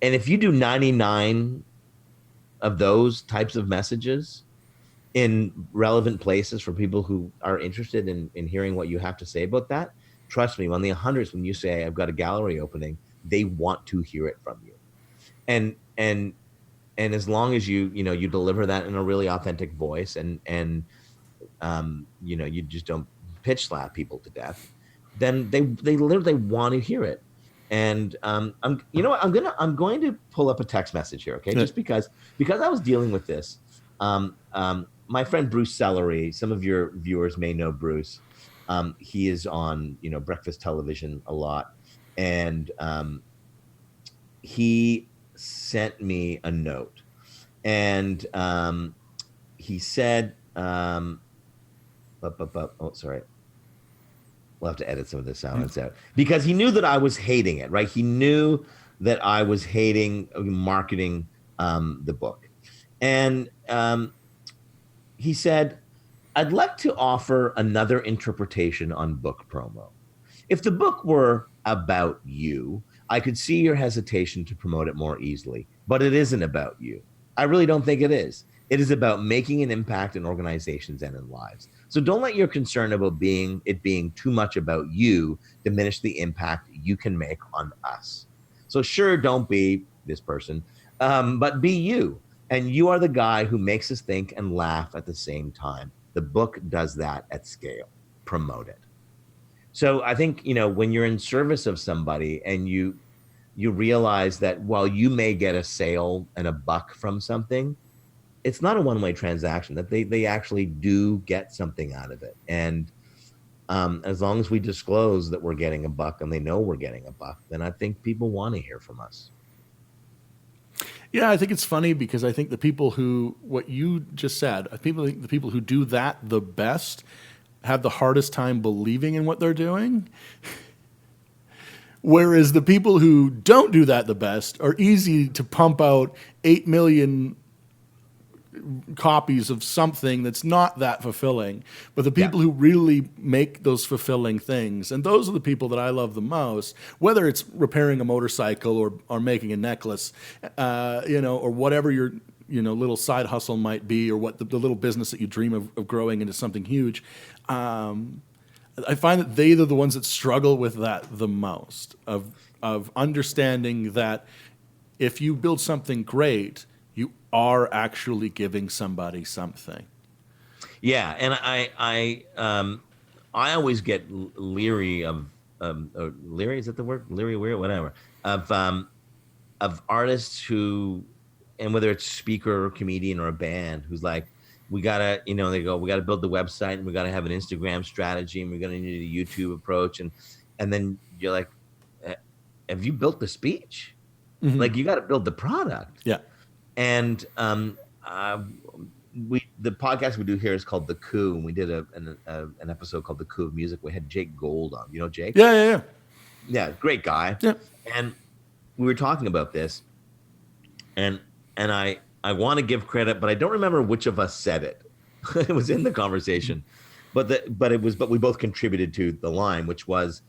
if you do 99 of those types of messages in relevant places for people who are interested in hearing what you have to say about that, trust me, on the 100s, when you say, I've got a gallery opening, they want to hear it from you. And as long as you deliver that in a really authentic voice and you just don't pitch slap people to death, then they literally want to hear it. And I'm going to pull up a text message here, okay? Just because I was dealing with this. My friend Bruce Sellery, some of your viewers may know Bruce. He is on breakfast television a lot, and he sent me a note, and he said, oh, sorry. We'll have to edit some of this silence out, because he knew that I was hating it, right? He knew that I was hating marketing the book. And he said, I'd like to offer another interpretation on book promo. If the book were about you, I could see your hesitation to promote it more easily, but it isn't about you. I really don't think it is. It is about making an impact in organizations and in lives. So don't let your concern about it being too much about you diminish the impact you can make on us. So sure, don't be this person, but be you. And you are the guy who makes us think and laugh at the same time. The book does that at scale. Promote it. So I think, when you're in service of somebody and you realize that while you may get a sale and a buck from something, it's not a one-way transaction, that they actually do get something out of it. And as long as we disclose that we're getting a buck and they know we're getting a buck, then I think people want to hear from us. Yeah, I think it's funny because I think the people who, what you just said, the people who do that the best have the hardest time believing in what they're doing. Whereas the people who don't do that the best are easy to pump out 8 million copies of something that's not that fulfilling. But the people who really make those fulfilling things, and those are the people that I love the most, whether it's repairing a motorcycle or making a necklace, or whatever your little side hustle might be, or what the little business that you dream of growing into something huge. I find that they are the ones that struggle with that the most, of understanding that if you build something great, you are actually giving somebody something. Yeah, and I I always get leery of or leery, is that the word? Leery, weird, whatever, of artists who, and whether it's speaker or comedian or a band, who's like, we gotta, they go, we gotta build the website and we gotta have an Instagram strategy and we're gonna need a YouTube approach, and then you're like, "Eh, have you built the speech? Like you got to build the product." Yeah. And the podcast we do here is called The Coup, and we did an episode called The Coup of Music. We had Jake Gold on. You know Jake? Yeah. Yeah, great guy. Yeah. And we were talking about this, and I want to give credit, but I don't remember which of us said it. It was in the conversation, but we both contributed to the line, which was,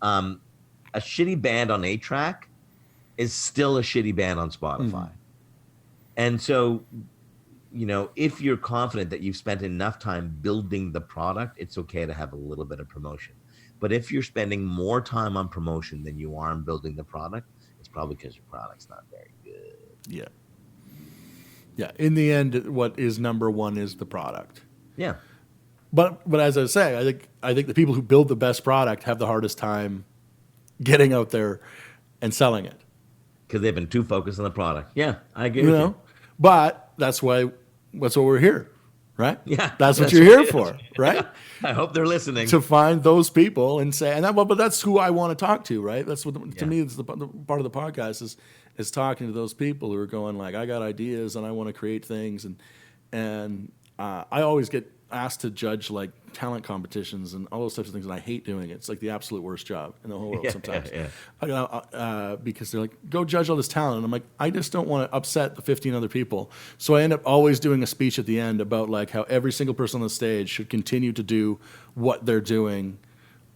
a shitty band on 8-track is still a shitty band on Spotify. And so, if you're confident that you've spent enough time building the product, it's okay to have a little bit of promotion. But if you're spending more time on promotion than you are on building the product, it's probably because your product's not very good. Yeah. Yeah. In the end, what is number one is the product. Yeah. But as I say, I think the people who build the best product have the hardest time getting out there and selling it. Because they've been too focused on the product. Yeah, I agree with you. But that's what we're here, right? Yeah, that's what you're here for, right? I hope they're listening. To find those people and say, but that's who I want to talk to, right? That's what to me, it's the part of the podcast is talking to those people who are going like, I got ideas and I want to create things, and I always get asked to judge like talent competitions and all those types of things, and I hate doing it. It's like the absolute worst job in the whole world sometimes. Because they're like, go judge all this talent, and I'm like, I just don't want to upset the 15 other people. So I end up always doing a speech at the end about like how every single person on the stage should continue to do what they're doing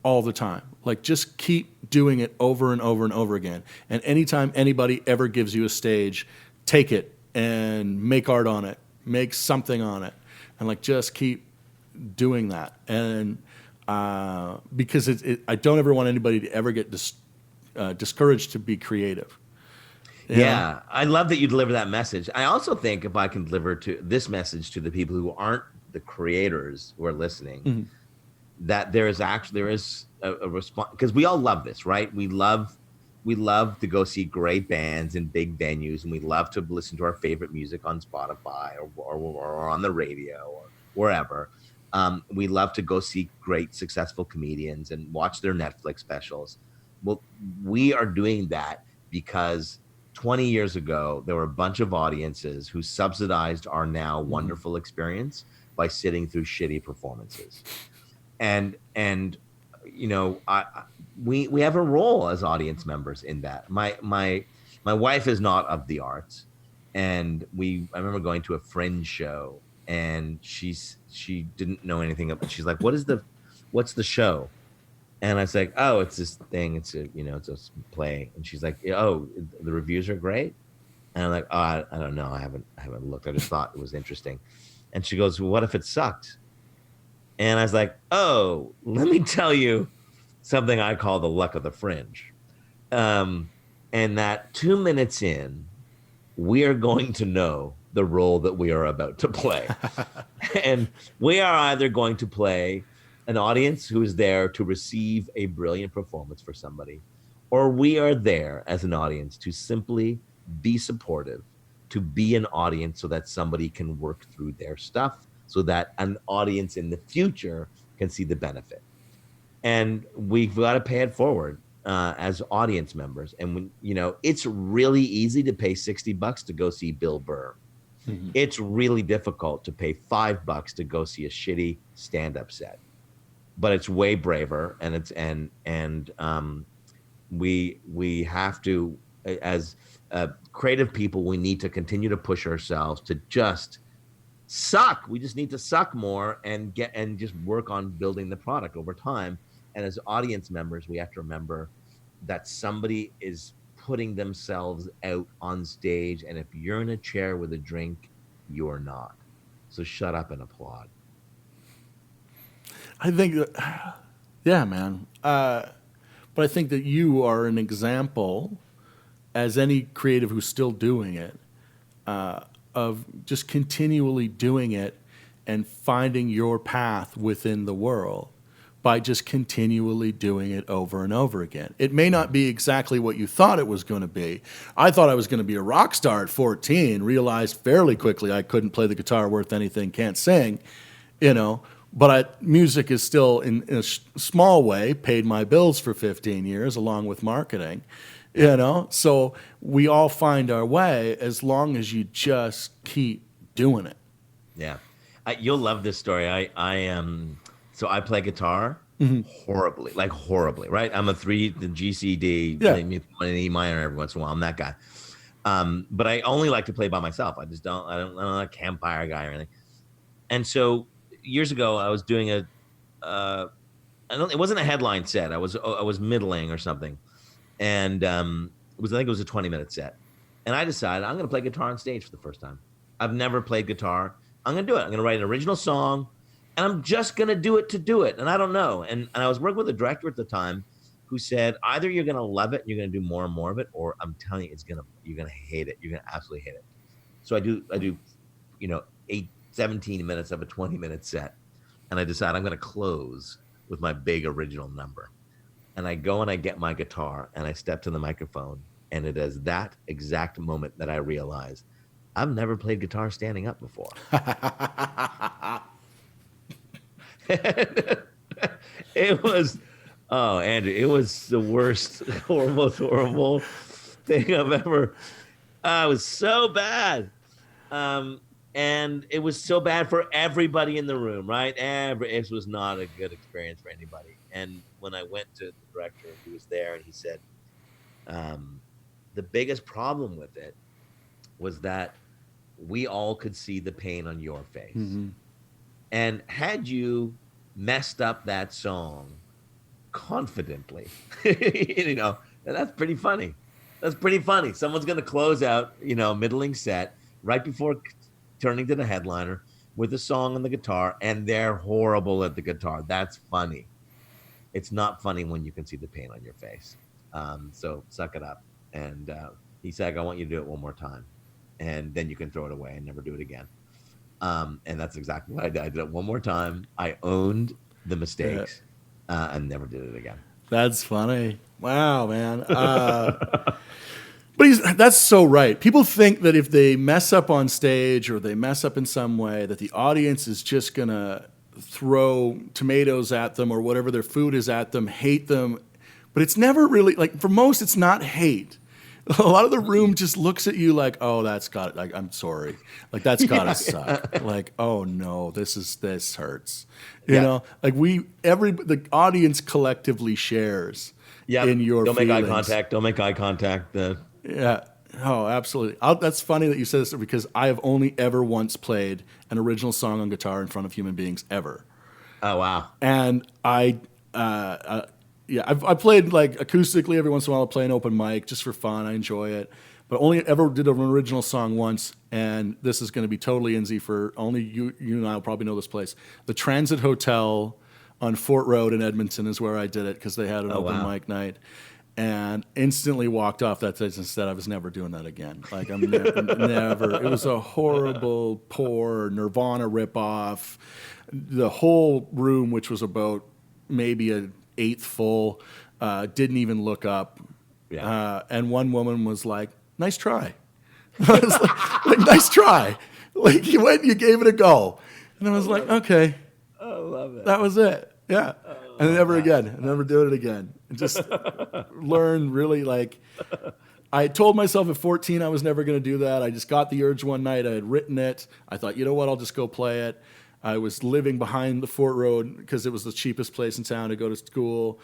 all the time. Like just keep doing it over and over and over again. And anytime anybody ever gives you a stage, take it and make art on it, make something on it. And like just keep doing that, and because I don't ever want anybody to ever get discouraged to be creative. Yeah, I love that you deliver that message. I also think if I can deliver to this message to the people who aren't the creators who are listening, that there is a response, because we all love this, right? We love to go see great bands in big venues, and we love to listen to our favorite music on Spotify or on the radio or wherever. We love to go see great, successful comedians and watch their Netflix specials. Well, we are doing that because 20 years ago, there were a bunch of audiences who subsidized our now wonderful experience by sitting through shitty performances. And we have a role as audience members in that. My wife is not of the arts, and I remember going to a Fringe show, and she didn't know anything about it. She's like, what's the show? And I was like, oh, it's this thing. It's a play. And she's like, oh, the reviews are great. And I'm like, oh, I don't know. I haven't looked. I just thought it was interesting. And she goes, well, what if it sucked? And I was like, oh, let me tell you something I call the luck of the Fringe. And that 2 minutes in, we are going to know the role that we are about to play. And we are either going to play an audience who is there to receive a brilliant performance for somebody, or we are there as an audience to simply be supportive, to be an audience so that somebody can work through their stuff, so that an audience in the future can see the benefit. And we've got to pay it forward as audience members. And when, it's really easy to pay $60 to go see Bill Burr. Mm-hmm. It's really difficult to pay $5 to go see a shitty stand-up set. But it's way braver, and we have to, as creative people, we need to continue to push ourselves to just suck. We just need to suck more and just work on building the product over time. And as audience members, we have to remember that somebody is putting themselves out on stage, and if you're in a chair with a drink, you're not. So shut up and applaud. I think that, yeah, man. But I think that you are an example, as any creative who's still doing it, of just continually doing it and finding your path within the world, by just continually doing it over and over again. It may not be exactly what you thought it was going to be. I thought I was going to be a rock star at 14, realized fairly quickly I couldn't play the guitar worth anything, can't sing, but music is still, in a small way, paid my bills for 15 years along with marketing, So we all find our way as long as you just keep doing it. Yeah. You'll love this story. So I play guitar horribly, right? I'm a the G, C, D, an E minor every once in a while. I'm that guy. But I only like to play by myself. I'm not a campfire guy or anything. And so years ago, I was doing it wasn't a headline set. I was middling or something. And I think it was a 20-minute set. And I decided I'm going to play guitar on stage for the first time. I've never played guitar. I'm going to do it. I'm going to write an original song, and I'm just going to do it to do it. And I don't know. And I was working with a director at the time who said, either you're going to love it and you're going to do more and more of it, or I'm telling you, you're going to hate it. You're going to absolutely hate it. So I do 17 minutes of a 20-minute set, and I decide I'm going to close with my big original number. And I go and I get my guitar and I step to the microphone, and it is that exact moment that I realize I've never played guitar standing up before. It was, Andrew, it was the worst, most horrible thing I've ever. It was so bad. And it was so bad for everybody in the room, right? It was not a good experience for anybody. And when I went to the director, he was there, and he said, the biggest problem with it was that we all could see the pain on your face. Mm-hmm. And had you messed up that song confidently, and that's pretty funny. That's pretty funny. Someone's going to close out, middling set right before turning to the headliner with a song on the guitar, and they're horrible at the guitar. That's funny. It's not funny when you can see the pain on your face. So suck it up. And he said, I want you to do it one more time. And then you can throw it away and never do it again. And that's exactly what I did. I did it one more time. I owned the mistakes and never did it again. That's funny. Wow, man. But that's so right. People think that if they mess up on stage or they mess up in some way, that the audience is just going to throw tomatoes at them or whatever their food is at them, hate them. But it's never really, for most, it's not hate. A lot of the room just looks at you like, oh, that's got it. I'm sorry. That's got to suck. Oh no, this hurts. The audience collectively shares in your Don't feelings. make eye contact. Don't make eye contact. Yeah. Oh, absolutely. That's funny that you said this, because I have only ever once played an original song on guitar in front of human beings ever. Oh, wow. And I played acoustically every once in a while. I play an open mic just for fun. I enjoy it. But only ever did an original song once, and this is going to be totally NZ for only you and I will probably know this place. The Transit Hotel on Fort Road in Edmonton is where I did it, because they had an open mic night. And instantly walked off that stage and said I was never doing that again. I'm never. It was a horrible, poor Nirvana ripoff. The whole room, which was about maybe an eighth full, didn't even look up. Yeah. And one woman was like, "Nice try." I was like, "Nice try." You went, you gave it a go, and I was like, "Okay." I love it. That was it. Yeah. And never again. I never do it again. And just learn really I told myself at 14 I was never going to do that. I just got the urge one night. I had written it. I thought, you know what? I'll just go play it. I was living behind the Fort Road because it was the cheapest place in town to go to school.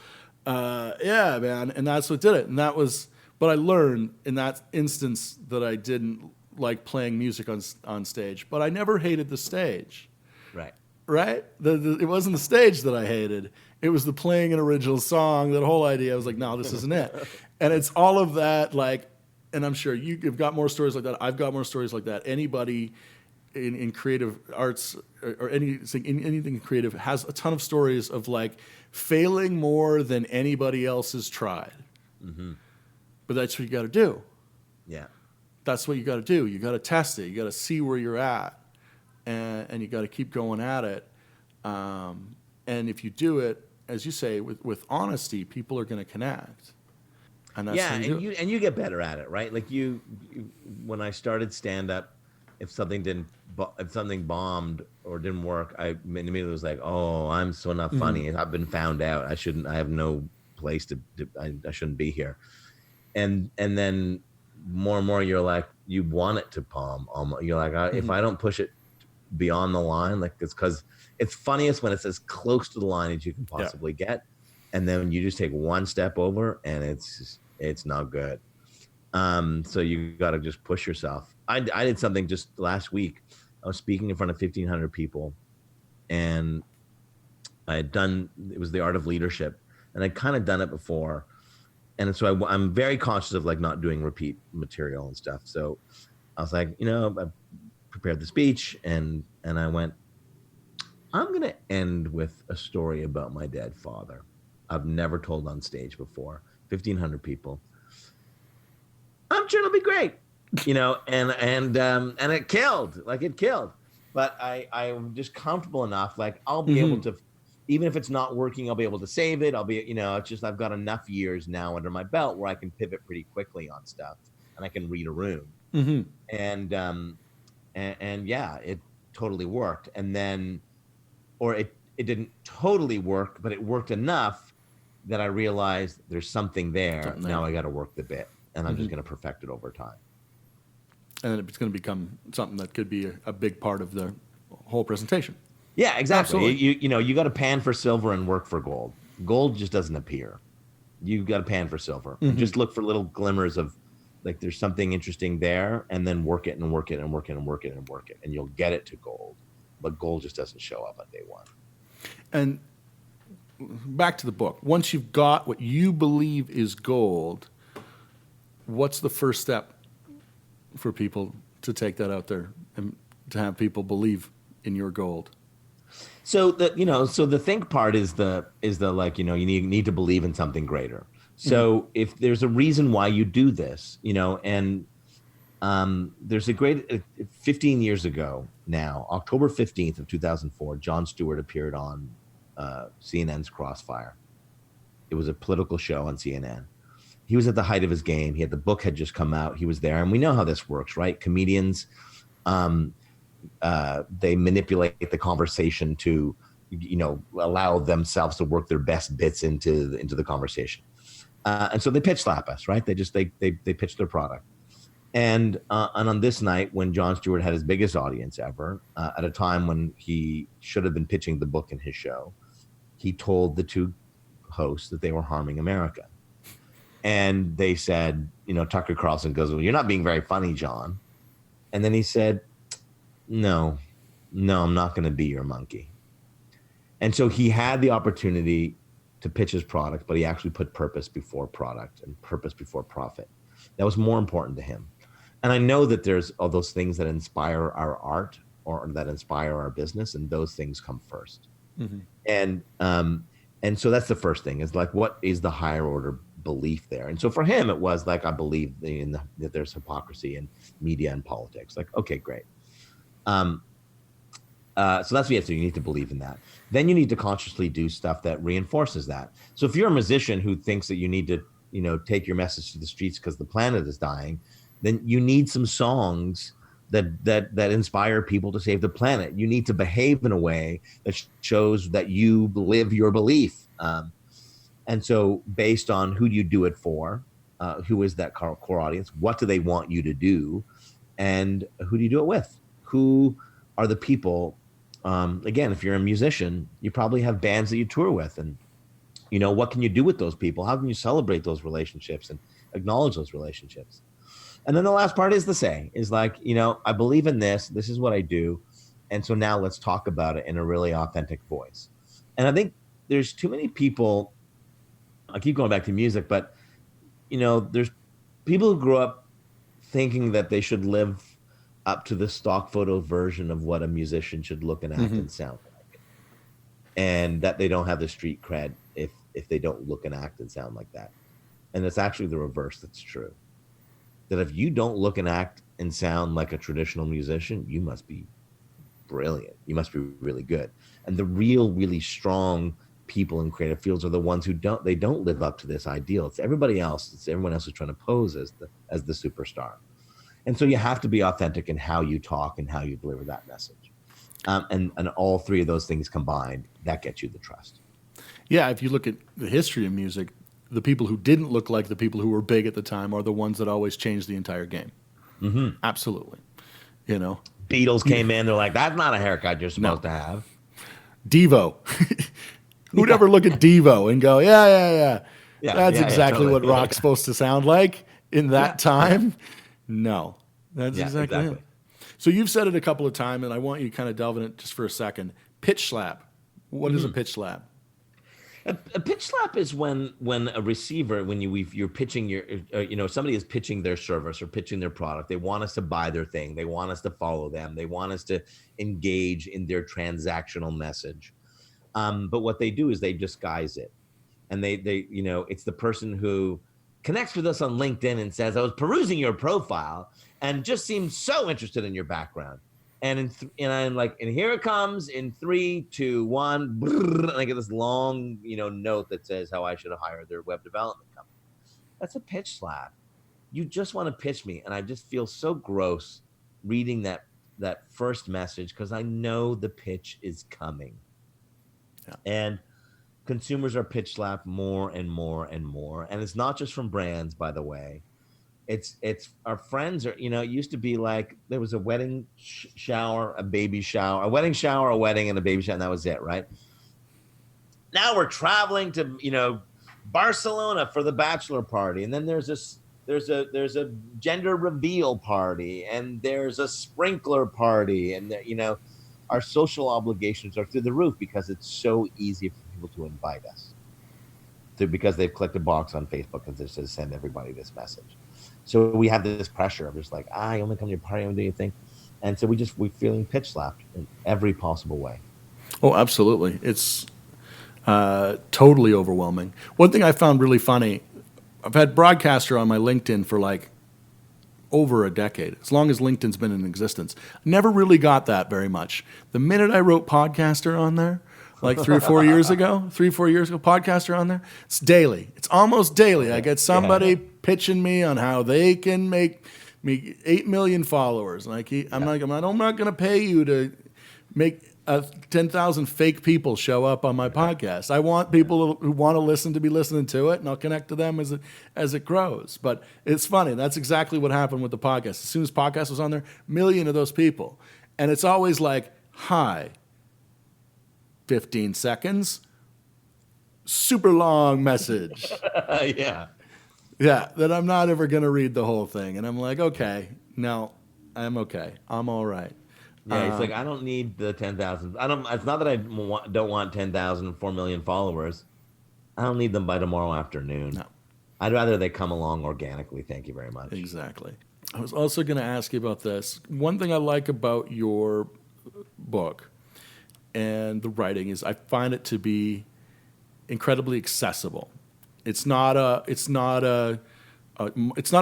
Yeah, man. And that's what did it. And but I learned in that instance that I didn't like playing music on stage. But I never hated the stage. Right? It wasn't the stage that I hated. It was the playing an original song, that whole idea. I was like, no, this isn't it. And it's all of that, and I'm sure you've got more stories like that. I've got more stories like that. Anybody in creative arts or anything creative has a ton of stories of failing more than anybody else has tried. Mm-hmm. But that's what you got to do. Yeah. That's what you got to do. You got to test it. You got to see where you're at. And you got to keep going at it. And if you do it, as you say, with honesty, people are going to connect, and that's Yeah, how you do it. and you get better at it, right? Like when I started stand up, if something bombed or didn't work, I immediately was like, oh, I'm so not funny. I've been found out. I have no place I shouldn't be here. And then more and more, you're like, you want it to bomb. You're like, if I don't push it beyond the line, like it's because it's funniest when it's as close to the line as you can possibly get, and then you just take one step over, and it's not good. So you got to just push yourself. I did something just last week. I was speaking in front of 1,500 people, and it was the art of leadership, and I'd kind of done it before. And so I'm very conscious of like not doing repeat material and stuff. So I was like, I prepared the speech, and I went, I'm going to end with a story about my dead father. I've never told on stage before. 1,500 people. I'm sure it'll be great, and it killed, but I'm just comfortable enough, like I'll be able to, even if it's not working, I'll be able to save it. I'll be, it's just, I've got enough years now under my belt where I can pivot pretty quickly on stuff, and I can read a room. And yeah, it totally worked. And then, or it didn't totally work, but it worked enough that I realized there's something there. Now I got to work the bit, and I'm just going to perfect it over time. And then it's going to become something that could be a big part of the whole presentation. Yeah, exactly. Absolutely. You got to pan for silver and work for gold. Gold just doesn't appear. You got to pan for silver. And just look for little glimmers of, like, there's something interesting there, and then work it and work it and work it and work it and work it, and you'll get it to gold. But gold just doesn't show up on day one. And back to the book. Once you've got what you believe is gold, what's the first step for people to take that out there and to have people believe in your gold? So the think part is the like, you need to believe in something greater. So if there's a reason why you do this, and there's a great 15 years ago now, October 15th of 2004, Jon Stewart appeared on CNN's Crossfire. It was a political show on CNN. He was at the height of his game. The book had just come out. He was there, and we know how this works, right? Comedians, they manipulate the conversation to, allow themselves to work their best bits into the conversation, and so they pitch slap us, right? They pitch their product, and on this night when Jon Stewart had his biggest audience ever, at a time when he should have been pitching the book in his show, he told the two hosts that they were harming America. And they said, Tucker Carlson goes, well, you're not being very funny, John. And then he said, no, I'm not going to be your monkey. And so he had the opportunity to pitch his product, but he actually put purpose before product and purpose before profit. That was more important to him. And I know that there's all those things that inspire our art or that inspire our business, and those things come first. And so that's the first thing, is like, what is the higher order belief there? And so for him, it was like, I believe that there's hypocrisy in media and politics. Like, okay, great. So that's what you have to do. You need to believe in that. Then you need to consciously do stuff that reinforces that. So if you're a musician who thinks that you need to, take your message to the streets because the planet is dying, then you need some songs that inspire people to save the planet. You need to behave in a way that shows that you live your belief. And so based on who you do it for, who is that core audience, what do they want you to do, and who do you do it with? Who are the people? Again, if you're a musician, you probably have bands that you tour with, and what can you do with those people? How can you celebrate those relationships and acknowledge those relationships? And then the last part is like, I believe in this. This is what I do. And so now let's talk about it in a really authentic voice. And I think there's too many people, I keep going back to music, but, there's people who grew up thinking that they should live up to the stock photo version of what a musician should look and act and sound like. And that they don't have the street cred if they don't look and act and sound like that. And it's actually the reverse that's true. That if you don't look and act and sound like a traditional musician, you must be brilliant. You must be really good. And the real, really strong people in creative fields are the ones who don't live up to this ideal. It's everybody else. It's everyone else who's trying to pose as the superstar. And so you have to be authentic in how you talk and how you deliver that message. And all three of those things combined, that gets you the trust. Yeah, if you look at the history of music, the people who didn't look like the people who were big at the time are the ones that always changed the entire game. Mm-hmm. Absolutely. You know, Beatles came in, they're like, that's not a haircut you're supposed to have. Devo. Who'd ever look at Devo and go, yeah. That's exactly totally. what rock's supposed to sound like in that time? No, that's exactly it. So you've said it a couple of times, and I want you to kind of delve in it just for a second. Pitch slap. What is a pitch slap? A pitch slap is when a receiver, when you're pitching somebody is pitching their service or pitching their product. They want us to buy their thing. They want us to follow them. They want us to engage in their transactional message. But what they do is they disguise it, and they it's the person who connects with us on LinkedIn and says, I was perusing your profile and just seemed so interested in your background. And I'm like, and here it comes in 3, 2, 1, and I get this long, note that says how I should have hired their web development company. That's a pitch slap. You just want to pitch me, and I just feel so gross reading that first message because I know the pitch is coming. Yeah. And consumers are pitch slapped more and more and more, and it's not just from brands, by the way. It's our friends are, it used to be like there was a wedding shower, a baby shower, a wedding shower, a wedding, and a baby shower, and that was it, right? Now we're traveling to, Barcelona for the bachelor party, and then there's a gender reveal party, and there's a sprinkler party, and our social obligations are through the roof because it's so easy for people to invite us, because they've clicked a box on Facebook and just says send everybody this message. So we have this pressure of just like, I only come to your party, I don't do anything. And so we're feeling pitch slapped in every possible way. Oh, absolutely. It's totally overwhelming. One thing I found really funny, I've had broadcaster on my LinkedIn for like over a decade, as long as LinkedIn's been in existence. Never really got that very much. The minute I wrote podcaster on there, like 3 or 4 years ago, podcaster on there, it's daily. It's almost daily. I get somebody pitching me on how they can make me 8 million followers. Like I'm not going to pay you to make 10,000 fake people show up on my podcast. I want people who want to listen to be listening to it, and I'll connect to them as it grows. But it's funny. That's exactly what happened with the podcast. As soon as podcast was on there, 1 million of those people. And it's always like, hi, 15 seconds, super long message. Yeah, that I'm not ever going to read the whole thing. And I'm like, okay, no, I'm okay. I'm all right. Yeah, it's like, I don't need the 10,000. It's not that I don't want 10,000, 4 million followers. I don't need them by tomorrow afternoon. No. I'd rather they come along organically. Thank you very much. Exactly. I was also going to ask you about this. One thing I like about your book and the writing is I find it to be incredibly accessible. It's not a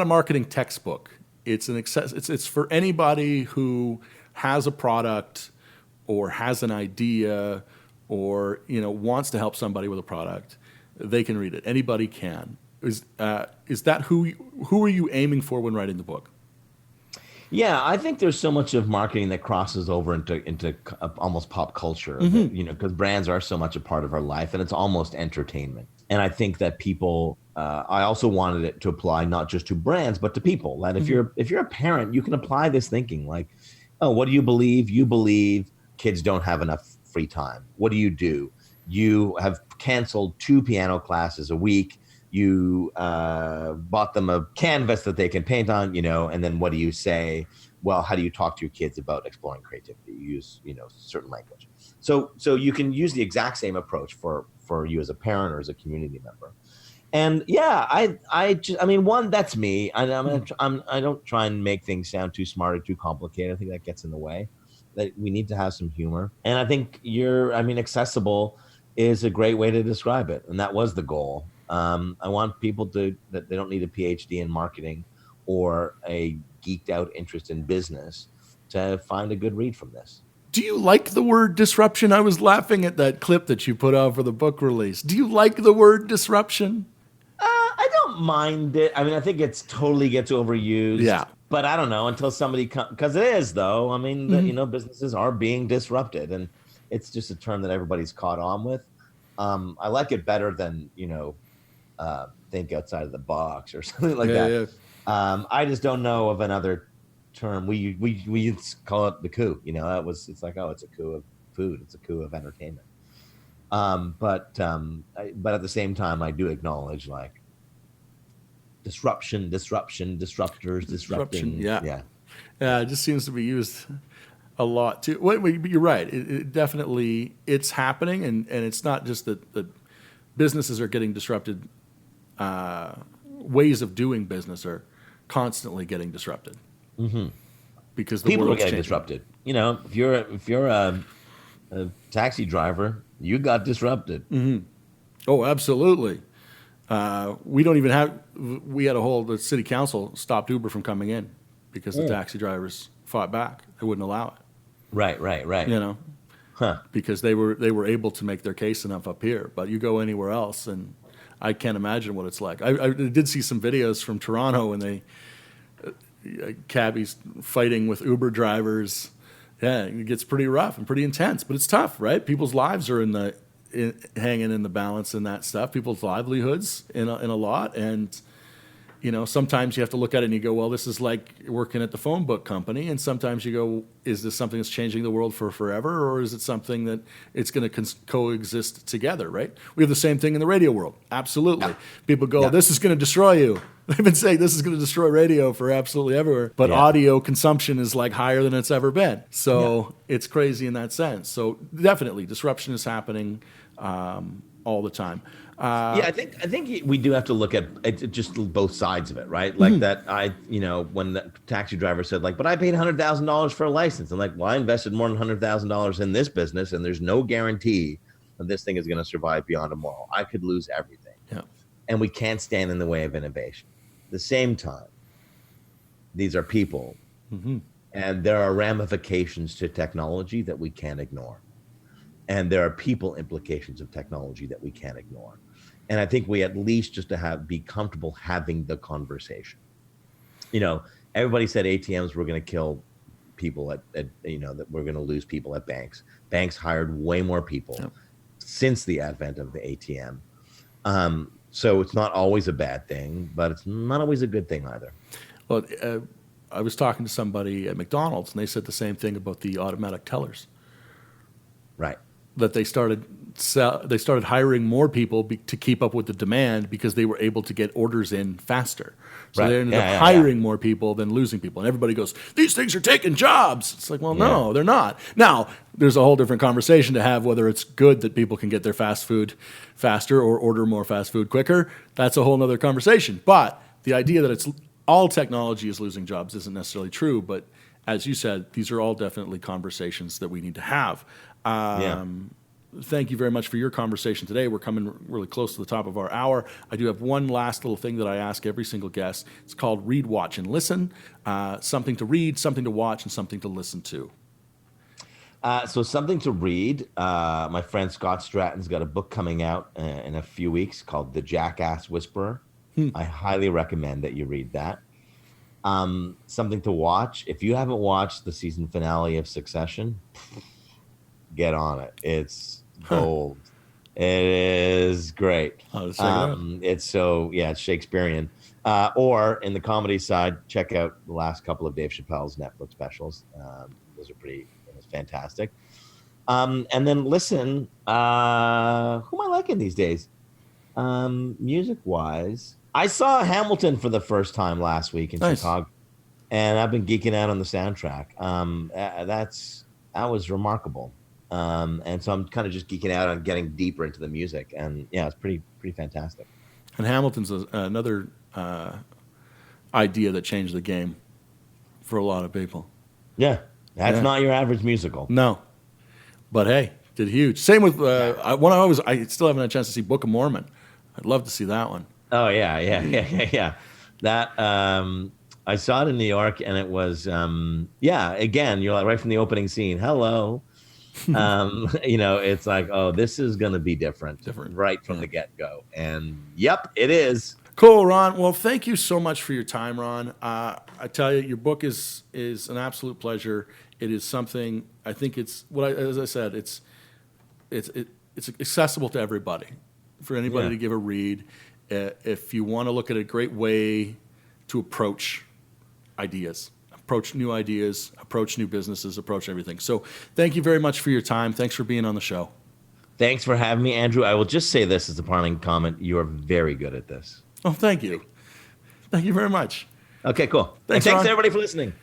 marketing textbook. It's for anybody who has a product or has an idea or wants to help somebody with a product. They can read it. Anybody can. Is that who are you aiming for when writing the book? Yeah, I think there's so much of marketing that crosses over into almost pop culture, because brands are so much a part of our life, and it's almost entertainment. And I think that people, I also wanted it to apply not just to brands, but to people. That if you're a parent, you can apply this thinking like, oh, what do you believe? You believe kids don't have enough free time. What do? You have canceled 2 piano classes a week. You bought them a canvas that they can paint on, and then what do you say? Well, how do you talk to your kids about exploring creativity? You use, certain language. So you can use the exact same approach for you as a parent or as a community member. And yeah, one, that's me. I don't try and make things sound too smart or too complicated. I think that gets in the way. That we need to have some humor. And I think accessible is a great way to describe it. And that was the goal. I want people that they don't need a PhD in marketing or a geeked out interest in business to find a good read from this. Do you like the word disruption? I was laughing at that clip that you put out for the book release. Do you like the word disruption? I don't mind it. I mean, I think it's totally gets overused. Yeah. But I don't know until somebody comes, because it is though. I mean, businesses are being disrupted, and it's just a term that everybody's caught on with. I like it better than think outside of the box or something like that. Yeah. I just don't know of another term. We used to call it the coup. It's like, oh, it's a coup of food. It's a coup of entertainment. But at the same time, I do acknowledge like disruptors, disrupting. Yeah. It just seems to be used a lot too. Well, you're right. It definitely, it's happening, and it's not just that businesses are getting disrupted. Ways of doing business are constantly getting disrupted because the People are world's getting changing. disrupted. If you're a taxi driver, you got disrupted. Oh, absolutely. We don't even have. We had the city council stopped Uber from coming in because the taxi drivers fought back. They wouldn't allow it. Right. Because they were able to make their case enough up here. But you go anywhere else, and I can't imagine what it's like. I did see some videos from Toronto, and cabbies fighting with Uber drivers. Yeah, it gets pretty rough and pretty intense, but it's tough, right? People's lives are hanging in the balance in that stuff. People's livelihoods in a lot, and sometimes you have to look at it and you go, well, this is like working at the phone book company, and sometimes you go, is this something that's changing the world for forever, or is it something that it's going to coexist together, right? We have the same thing in the radio world. Absolutely. Yeah. People go, this is going to destroy you. They've been saying this is going to destroy radio for absolutely everywhere, but audio consumption is like higher than it's ever been. So it's crazy in that sense. So definitely disruption is happening all the time. I think we do have to look at just both sides of it, right? Like that, when the taxi driver said, like, but I paid $100,000 for a license. I'm like, well, I invested more than $100,000 in this business, and there's no guarantee that this thing is going to survive beyond tomorrow. I could lose everything. Yeah. And we can't stand in the way of innovation. At the same time, these are people, and there are ramifications to technology that we can't ignore. And there are people implications of technology that we can't ignore. And I think we at least just be comfortable having the conversation. Everybody said ATMs were going to kill people that we're going to lose people at banks. Banks hired way more people since the advent of the ATM. So it's not always a bad thing, but it's not always a good thing either. Well, I was talking to somebody at McDonald's, and they said the same thing about the automatic tellers. Right. That they started hiring more people to keep up with the demand because they were able to get orders in faster. So they ended up hiring more people than losing people. And everybody goes, these things are taking jobs. It's like, well, no, they're not. Now, there's a whole different conversation to have whether it's good that people can get their fast food faster or order more fast food quicker. That's a whole other conversation. But the idea that it's all technology is losing jobs isn't necessarily true. But as you said, these are all definitely conversations that we need to have. Thank you very much for your conversation today. We're coming really close to the top of our hour. I do have one last little thing that I ask every single guest. It's called Read, Watch, and Listen. Something to read, something to watch, and something to listen to. So something to read. My friend Scott Stratton's got a book coming out in a few weeks called The Jackass Whisperer. I highly recommend that you read that. Something to watch. If you haven't watched the season finale of Succession, get on it. It's gold. It is great. It's Shakespearean. Or in the comedy side, check out the last couple of Dave Chappelle's Netflix specials. Those are fantastic. And then listen, who am I liking these days? Music wise, I saw Hamilton for the first time last week in Chicago, and I've been geeking out on the soundtrack. That was remarkable. And so I'm kind of just geeking out on getting deeper into the music, and it's pretty fantastic. And Hamilton's another idea that changed the game for a lot of people. Yeah, that's not your average musical. No, but hey, did huge. Same with I still haven't had a chance to see Book of Mormon. I'd love to see that one. Oh yeah. That I saw it in New York, and it was, yeah. Again, you're like right from the opening scene. Hello, it's like, oh, this is gonna be different, right from the get go. And yep, it is. Cool, Ron. Well, thank you so much for your time, Ron. I tell you, your book is an absolute pleasure. It is something. I think it's as I said, it's accessible to everybody, for anybody to give a read. If you want to look at a great way to approach ideas, approach new ideas, approach new businesses, approach everything. So, thank you very much for your time. Thanks for being on the show. Thanks for having me, Andrew. I will just say this as a parting comment: you are very good at this. Oh, thank you. Thank you very much. Okay, cool. Thanks, Thanks Ron. everybody for listening.